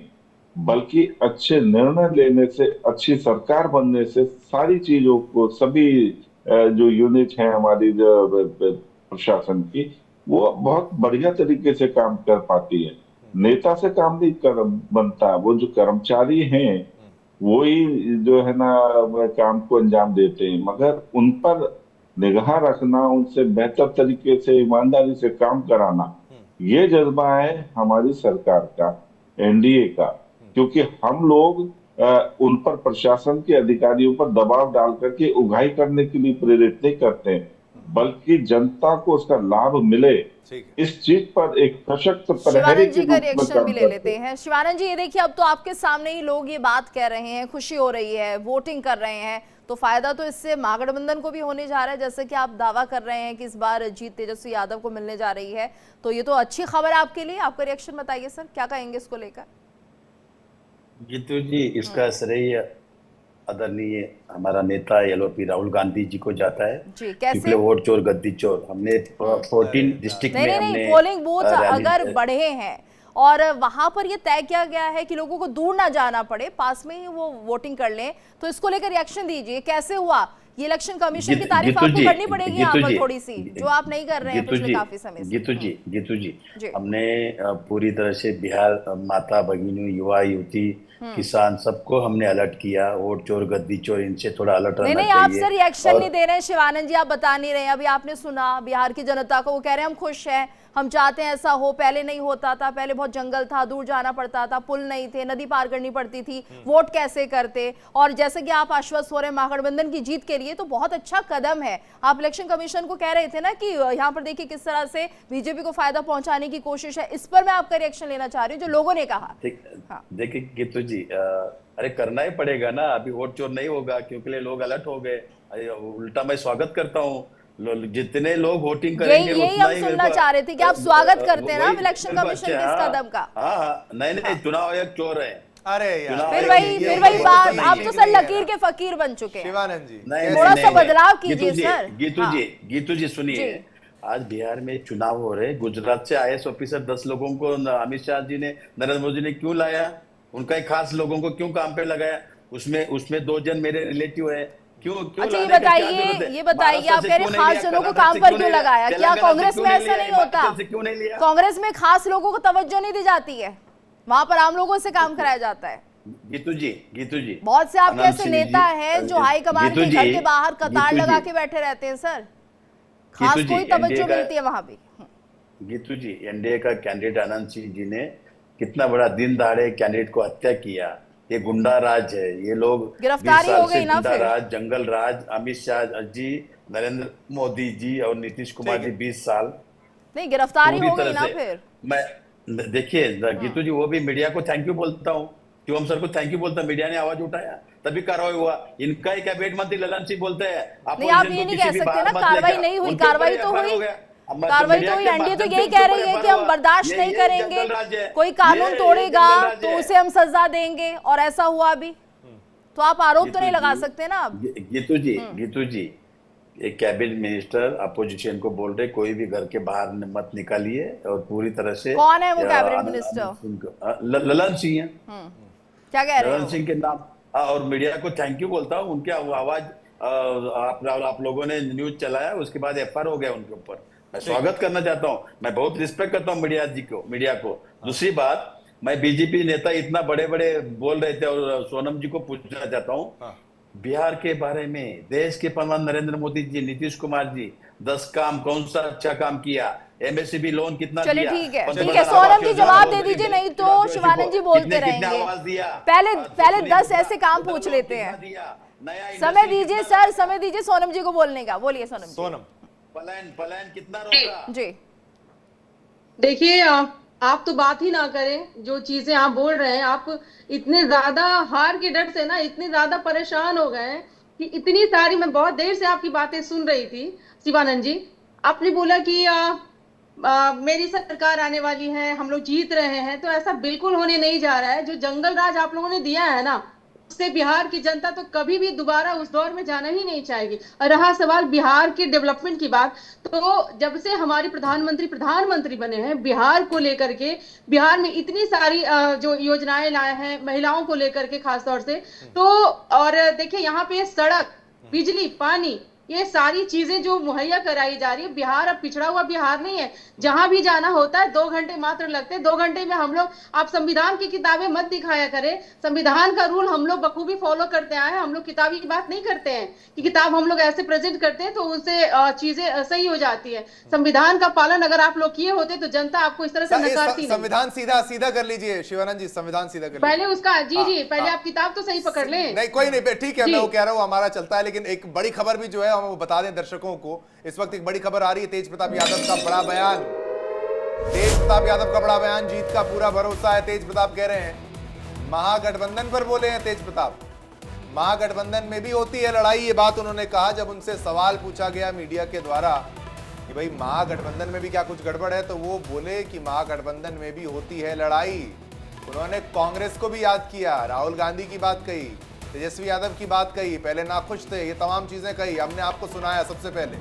बल्कि अच्छे निर्णय लेने से, अच्छी सरकार बनने से सारी चीजों को, सभी जो यूनिट है हमारी जो प्रशासन की, वो बहुत बढ़िया तरीके से काम कर पाती है। नेता से काम नहीं बनता, वो जो कर्मचारी हैं वही जो है ना काम को अंजाम देते हैं, मगर उन पर निगाह रखना, उनसे बेहतर तरीके से ईमानदारी से काम कराना, ये जज्बा है हमारी सरकार का, एनडीए का। क्योंकि हम लोग उन पर, प्रशासन के अधिकारियों पर दबाव डाल करके उगाही करने के लिए प्रेरित नहीं करते, बल्कि जनता को उसका लाभ मिले, इस चीज पर एक सशक्त प्रहरी जी का रिएक्शन भी ले लेते हैं। शिवानंद जी, ये देखिए अब तो आपके सामने ही लोग ये बात कह रहे हैं, खुशी हो रही है, वोटिंग कर रहे हैं, तो फायदा तो इससे महागठबंधन को भी होने जा रहा है, जैसे कि आप दावा कर रहे हैं कि इस बार जीत तेजस्वी यादव को मिलने जा रही है, तो ये तो अच्छी खबर है आपके लिए। आपका रिएक्शन बताइए सर, क्या कहेंगे इसको लेकर? जीतू जी, इसका श्रेय आदरणीय हमारा नेता एलओपी राहुल गांधी जी को जाता है। जी, कैसे? वोट चोर गद्दी चोर, हमने 14 डिस्ट्रिक्ट में हमने पोलिंग बूथ अगर बढ़े हैं और वहां पर ये तय किया गया है कि लोगों को दूर ना जाना पड़े, पास में ही वो वोटिंग कर लें, तो इसको लेकर रिएक्शन दीजिए, कैसे हुआ ये? इलेक्शन कमीशन की तारीफ आपको करनी पड़ेगी यहाँ पर थोड़ी सी, जो आप नहीं कर रहे हैं पिछले काफी समय से। गीतू जी, हमने पूरी तरह से बिहार माता भगिनी, युवा युवती, किसान, सबको हमने अलर्ट किया। वोट चोर गद्दी चोर, इनसे थोड़ा अलर्ट रहना चाहिए। नहीं, आप सर रिएक्शन नहीं दे रहे हैं शिवानंद जी, आप बता नहीं रहे हैं। अभी आपने सुना बिहार की जनता को, वो कह रहे हैं हम खुश हैं, हम चाहते हैं ऐसा हो, पहले नहीं होता था, पहले बहुत जंगल था, दूर जाना पड़ता था, पुल नहीं थे, नदी पार करनी पड़ती थी, वोट कैसे करते। और जैसे कि आप आश्वस्त हो रहे हैं महागठबंधन की जीत के लिए, तो बहुत अच्छा कदम है। आप इलेक्शन कमीशन को कह रहे थे ना कि यहाँ पर देखिए किस तरह से बीजेपी को फायदा पहुंचाने की कोशिश है, इस पर मैं आपका रिएक्शन लेना चाह रही हूँ, जो लोगों ने कहा। देखिए गीतू जी, अरे करना ही पड़ेगा ना, अभी वोट चोर नहीं होगा क्योंकि लोग अलर्ट हो गए। उल्टा मैं स्वागत करता हूँ, जितने लोग वोटिंग करेंगे यही हम सुनना चाह रहे थे कि आप स्वागत करते हैं ना इलेक्शन कमीशन के इस कदम का। हाँ, नहीं, चुनाव आयोग चोर है, अरे यार फिर वही बात, आप तो सर लकीर के फकीर बन चुके हैं। शिवानंद जी थोड़ा सा बदलाव कीजिए सर। गीतू जी सुनिए, आज बिहार में चुनाव हो रहे, गुजरात से IAS ऑफिसर 10 लोगों को अमित शाह जी ने, नरेंद्र मोदी ने क्यों लाया? उनका एक खास लोगों को क्यों काम पे लगाया? उसमें 2 जन मेरे रिलेटिव है, क्यों अच्छा ये बताइए आप कह रहे हैं खास जनों को काम पर क्यों लगाया? क्या कांग्रेस में ऐसा नहीं होता? क्यों नहीं लिया? कांग्रेस में खास लोगों को तवज्जो नहीं दी जाती है, वहां पर आम लोगों से काम कराया जाता है। गीतू जी बहुत से आपके ऐसे नेता हैं जो हाईकमान के घर के बाहर कतार लगा के बैठे रहते हैं सर, खास कोई तवज्जो मिलती है वहां भी। गीतू जी, एनडीए का कैंडिडेट आनंद सिंह जी ने कितना बड़ा दिन दहाड़े कैंडिडेट को हत्या किया। ये गुंडा राज है, ये लोग गिरफ्तारी हो गई ना गुंडा राज, जंगल राज, अमित शाह जी, नरेंद्र मोदी जी और नीतीश कुमार जी 20 साल नहीं गिरफ्तारी हो गई ना फिर। मैं देखिए गीतू जी, वो भी मीडिया को थैंक यू बोलता हूँ, शिवम सर को थैंक यू बोलता, मीडिया ने आवाज उठाया तभी कार्रवाई हुआ। इनका ही कैबिनेट मंत्री ललन सिंह बोलते हैं नहीं, आप ये नहीं कह सकते ना कार्रवाई नहीं हुई, कार्रवाई तो हुई, कार्रवाई तो हुई। एनडीए तो यही कह रही है कि हम बर्दाश्त नहीं करेंगे, कोई कानून तोड़ेगा तो उसे हम सजा देंगे, और ऐसा हुआ भी, तो आप आरोप तो नहीं लगा सकते ना। गीतू जी एक कैबिनेट मिनिस्टर अपोजिशन को बोल रहे कोई भी घर के बाहर मत निकालिए, और पूरी तरह से कौन है वो कैबिनेट मिनिस्टर? ललन सिंह है, क्या कह रहे हैं? ललन सिंह के नाम, और मीडिया को थैंक यू बोलता हूँ, उनकी आवाज आप लोगों ने न्यूज चलाया, उसके बाद FIR हो गया उनके ऊपर। मैं स्वागत करना चाहता हूँ, मैं बहुत रिस्पेक्ट करता हूँ मीडिया को। दूसरी बात, मैं बीजेपी नेता इतना बड़े बड़े बोल रहे थे, और सोनम जी को पूछना चाहता हूँ बिहार के बारे में। देश के प्रधान नरेंद्र मोदी जी, नीतीश कुमार जी 10 काम, कौन सा अच्छा काम किया? MSCB लोन कितना दिया? चलिए ठीक है सोनम जी जवाब दे दीजिए, नहीं तो शिवानंद जी बोलते रहेंगे। पहले 10 ऐसे काम पूछ लेते हैं, समय दीजिए सर, समय दीजिए सोनम जी को बोलने का। बोलिए सोनम। पलायन कितना रोका? जी देखिए, आप तो बात ही ना करें, जो चीजें आप बोल रहे हैं, आप इतने ज्यादा हार के डर से ना इतने ज्यादा परेशान हो गए हैं कि इतनी सारी, मैं बहुत देर से आपकी बातें सुन रही थी शिवानंद जी। आपने बोला कि मेरी सरकार आने वाली है, हम लोग जीत रहे हैं, तो ऐसा बिल्कुल होने नहीं जा रहा है। जो जंगल राज आप लोगों ने दिया है ना, उससे बिहार की जनता तो कभी भी दोबारा उस दौर में जाना ही नहीं चाहेगी। और रहा सवाल बिहार के डेवलपमेंट की बात, तो जब से हमारे प्रधानमंत्री बने हैं, बिहार को लेकर के, बिहार में इतनी सारी जो योजनाएं लाए हैं महिलाओं को लेकर के खास तौर से, तो और देखिए यहाँ पे सड़क, बिजली, पानी, ये सारी चीजें जो मुहैया कराई जा रही है। बिहार अब पिछड़ा हुआ बिहार नहीं है, जहां भी जाना होता है 2 घंटे मात्र लगते हैं। 2 घंटे में हम लोग, आप संविधान की किताबें मत दिखाया करें, संविधान का रूल हम लोग बखूबी फॉलो करते आए हैं। हम लोग किताबी की बात नहीं करते हैं कि किताब हम लोग ऐसे प्रेजेंट करते हैं तो उससे चीजें सही हो जाती है। संविधान का पालन अगर आप लोग किए होते तो जनता आपको इस तरह से नकारती नहीं। संविधान सीधा कर लीजिए शिवानंद जी, संविधान सीधा कर लीजिए पहले उसका। जी पहले आप किताब तो सही पकड़ लें। नहीं कोई नहीं, ठीक है, मैं वो कह रहा हूँ हमारा चलता है, लेकिन एक बड़ी खबर भी जो है हम बता दें दर्शकों को। इस वक्त एक बड़ी खबर आ रही है, तेज प्रताप यादव का बड़ा बयान। तेज प्रताप यादव का बड़ा बयान, जीत का पूरा भरोसा है। तेज प्रताप कह रहे हैं, महागठबंधन पर बोले हैं तेज प्रताप, महागठबंधन में भी होती है लड़ाई। ये बात उन्होंने कहा जब उनसे सवाल पूछा गया मीडिया के द्वारा कि भाई महागठबंधन में भी क्या कुछ गड़बड़ है, तो वो बोले कि महागठबंधन में भी होती है लड़ाई। उन्होंने कांग्रेस को भी याद किया, राहुल गांधी की बात कही, तेजस्वी यादव की बात कही, पहले नाखुश थे, ये तमाम चीजें कही, हमने आपको सुनाया सबसे पहले।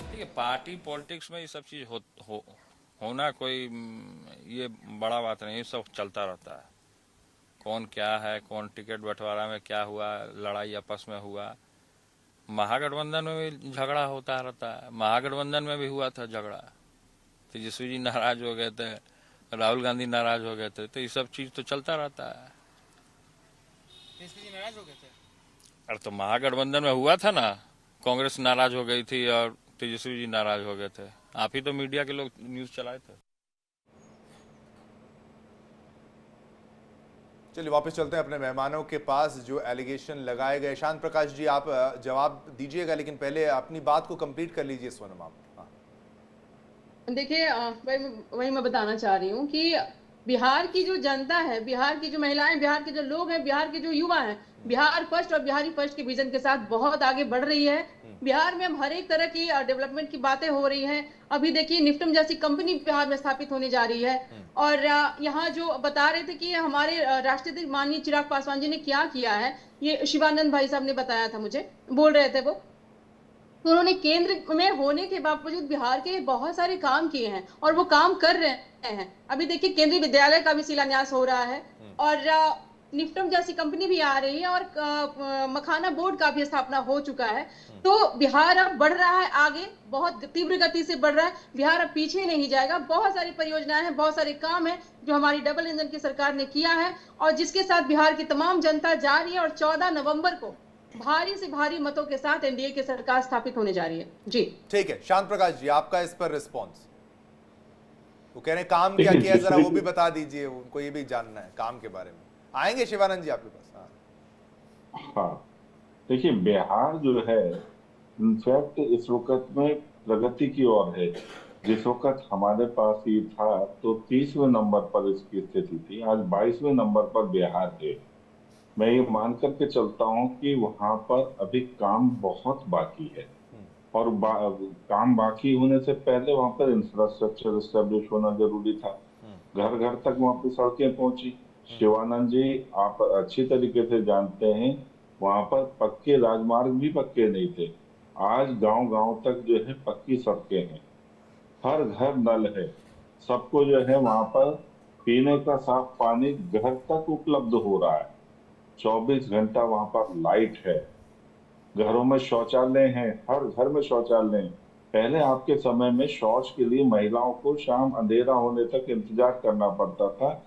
देखिए पार्टी पॉलिटिक्स में ये सब चीज होना कोई ये बड़ा बात नहीं, ये सब चलता रहता है। कौन क्या है, कौन टिकट बंटवारा में क्या हुआ, लड़ाई आपस में हुआ, महागठबंधन में भी झगड़ा होता रहता है। महागठबंधन में भी हुआ था झगड़ा, तेजस्वी जी नाराज हो गए थे, राहुल गांधी नाराज हो गए थे, तो ये सब चीज तो चलता रहता है। नाराज हो गए थे? अरे तो महागठबंधन में हुआ था ना, कांग्रेस नाराज हो गई थी और तेजस्वी जी नाराज हो गए थे। आप ही तो मीडिया के लोग न्यूज चलाए थे। चलिए वापस चलते हैं अपने मेहमानों के पास जो एलिगेशन लगाए गए। शांत प्रकाश जी आप जवाब दीजिएगा, लेकिन पहले अपनी बात को कंप्लीट कर लीजिए सोनम आप। देखिए वही मैं बताना चाह रही हूँ कि बिहार की जो जनता है, बिहार की जो महिलाएं, बिहार के जो लोग हैं, बिहार के जो युवा हैं, बिहार फर्स्ट और बिहारी फर्स्ट के विजन के साथ बहुत आगे बढ़ रही है। बिहार में हम हर एक तरह की डेवलपमेंट की बातें हो रही हैं। अभी देखिए निफ्टम जैसी कंपनी बिहार में स्थापित होने जा रही है। और यहाँ जो बता रहे थे कि हमारे राष्ट्रीय अध्यक्ष माननीय चिराग पासवान जी ने क्या किया है, ये शिवानंद भाई साहब ने बताया था, मुझे बोल रहे थे वो। तो उन्होंने केंद्र में होने के बावजूद बिहार के बहुत सारे काम किए हैं और वो काम कर रहे हैं। अभी देखिए केंद्रीय विद्यालय का भी शिलान्यास हो रहा है और निफ्टम जैसी कंपनी भी आ रही है और मखाना बोर्ड का भी स्थापना हो चुका है। तो बिहार अब बढ़ रहा है आगे, बहुत तीव्र गति से बढ़ रहा है। बिहार अब पीछे नहीं जाएगा। बहुत सारी परियोजनाएं हैं, बहुत सारे काम हैं जो हमारी डबल इंजन की सरकार ने किया है और जिसके साथ बिहार की तमाम जनता जा रही है और 14 नवंबर को भारी से भारी मतों के साथ एनडीए की सरकार स्थापित होने जा रही है। जी ठीक है, शांत प्रकाश जी आपका इस पर रिस्पॉन्स। वो कह रहे हैं काम क्या किया, जरा वो भी बता दीजिए, उनको ये भी जानना है काम के बारे में। आएंगे शिवानंद जी आपके पास। हाँ देखिए, बिहार जो है इनफैक्ट इस वक्त में प्रगति की ओर है। जिस वक्त हमारे पास ये था तो 30वें नंबर पर इसकी स्थिति थी, आज 22वें नंबर पर बिहार है। मैं ये मान करके चलता हूँ कि वहां पर अभी काम बहुत बाकी है और काम बाकी होने से पहले वहां पर इंफ्रास्ट्रक्चर एस्टेब्लिश होना जरूरी था। घर घर तक वहां पर सड़कें पहुंची। शिवानंद जी आप अच्छी तरीके से जानते हैं वहां पर पक्के राजमार्ग भी पक्के नहीं थे। आज गांव-गांव तक जो है पक्की सड़कें हैं, हर घर नल है, सबको जो है वहां पर पीने का साफ पानी घर तक उपलब्ध हो रहा है। 24 घंटा वहां पर लाइट है, घरों में शौचालय हैं, हर घर में शौचालय हैं। पहले आपके समय में शौच के लिए महिलाओं को शाम अंधेरा होने तक इंतजार करना पड़ता था,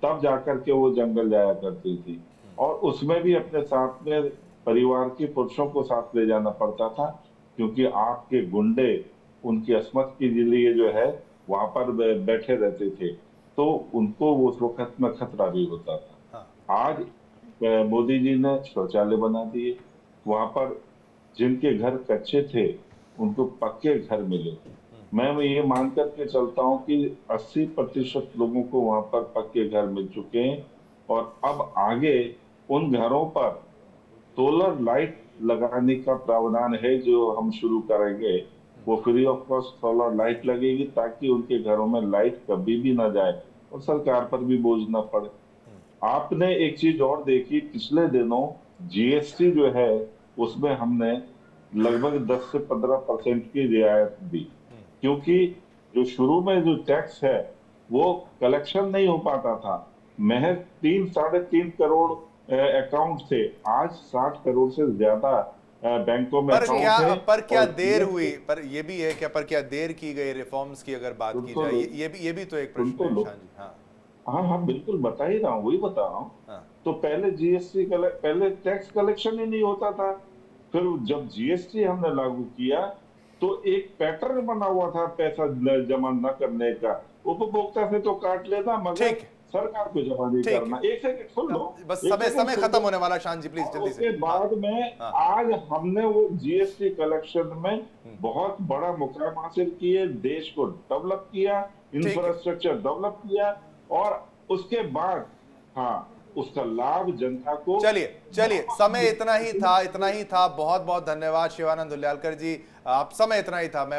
तब जाकर के वो जंगल जाया करती थी और उसमें भी अपने साथ में परिवार के पुरुषों को साथ ले जाना पड़ता था क्योंकि आपके गुंडे उनकी अस्मत के लिए जो है वहां पर बैठे रहते थे, तो उनको उस वक्त में खतरा भी होता था। आज मोदी जी ने शौचालय बना दिए, वहां पर जिनके घर कच्चे थे उनको पक्के घर मिले। मैं ये मान करके चलता हूँ कि 80% लोगों को वहां पर पक्के घर मिल चुके हैं और अब आगे उन घरों पर सोलर लाइट लगाने का प्रावधान है जो हम शुरू करेंगे। वो free of cost solar light लगेगी ताकि उनके घरों में लाइट कभी भी ना जाए और सरकार पर भी बोझ ना पड़े। आपने एक चीज और देखी, पिछले दिनों जीएसटी जो है उसमें हमने लगभग 10 से 15% की रियायत दी क्योंकि जो शुरू में जो टैक्स है वो कलेक्शन नहीं हो पाता था। महज 3-3.5 करोड़ अकाउंट थे, आज 60 करोड़ से ज्यादा बैंकों में पर क्या देर हुई, पर ये भी है क्या, पर क्या देर की गई रिफॉर्म्स की अगर बात की जाए, ये भी तो एक प्रश्न है। हाँ बिल्कुल बता ही रहा हूँ, वही बता रहा हूँ। तो पहले जीएसटी पहले टैक्स कलेक्शन ही नहीं होता था, फिर जब जीएसटी हमने लागू किया तो एक पैटर्न बना हुआ था पैसा जमा न करने का, उपभोक्ता से तो काट लेना मगर सरकार को जमा नहीं करना। एक सेकंड सुन लो, बस समय खत्म होने वाला, शांत जी प्लीज जल्दी से। उसके बाद में आज हमने वो जीएसटी कलेक्शन में बहुत बड़ा मुकाम हासिल किए, देश को डेवलप किया, इंफ्रास्ट्रक्चर डेवलप किया और उसके बाद उसका लाभ जनता को। चलिए समय इतना ही था। बहुत बहुत धन्यवाद शिवानंद हुल्यालकर जी, आप समय इतना ही था। मैं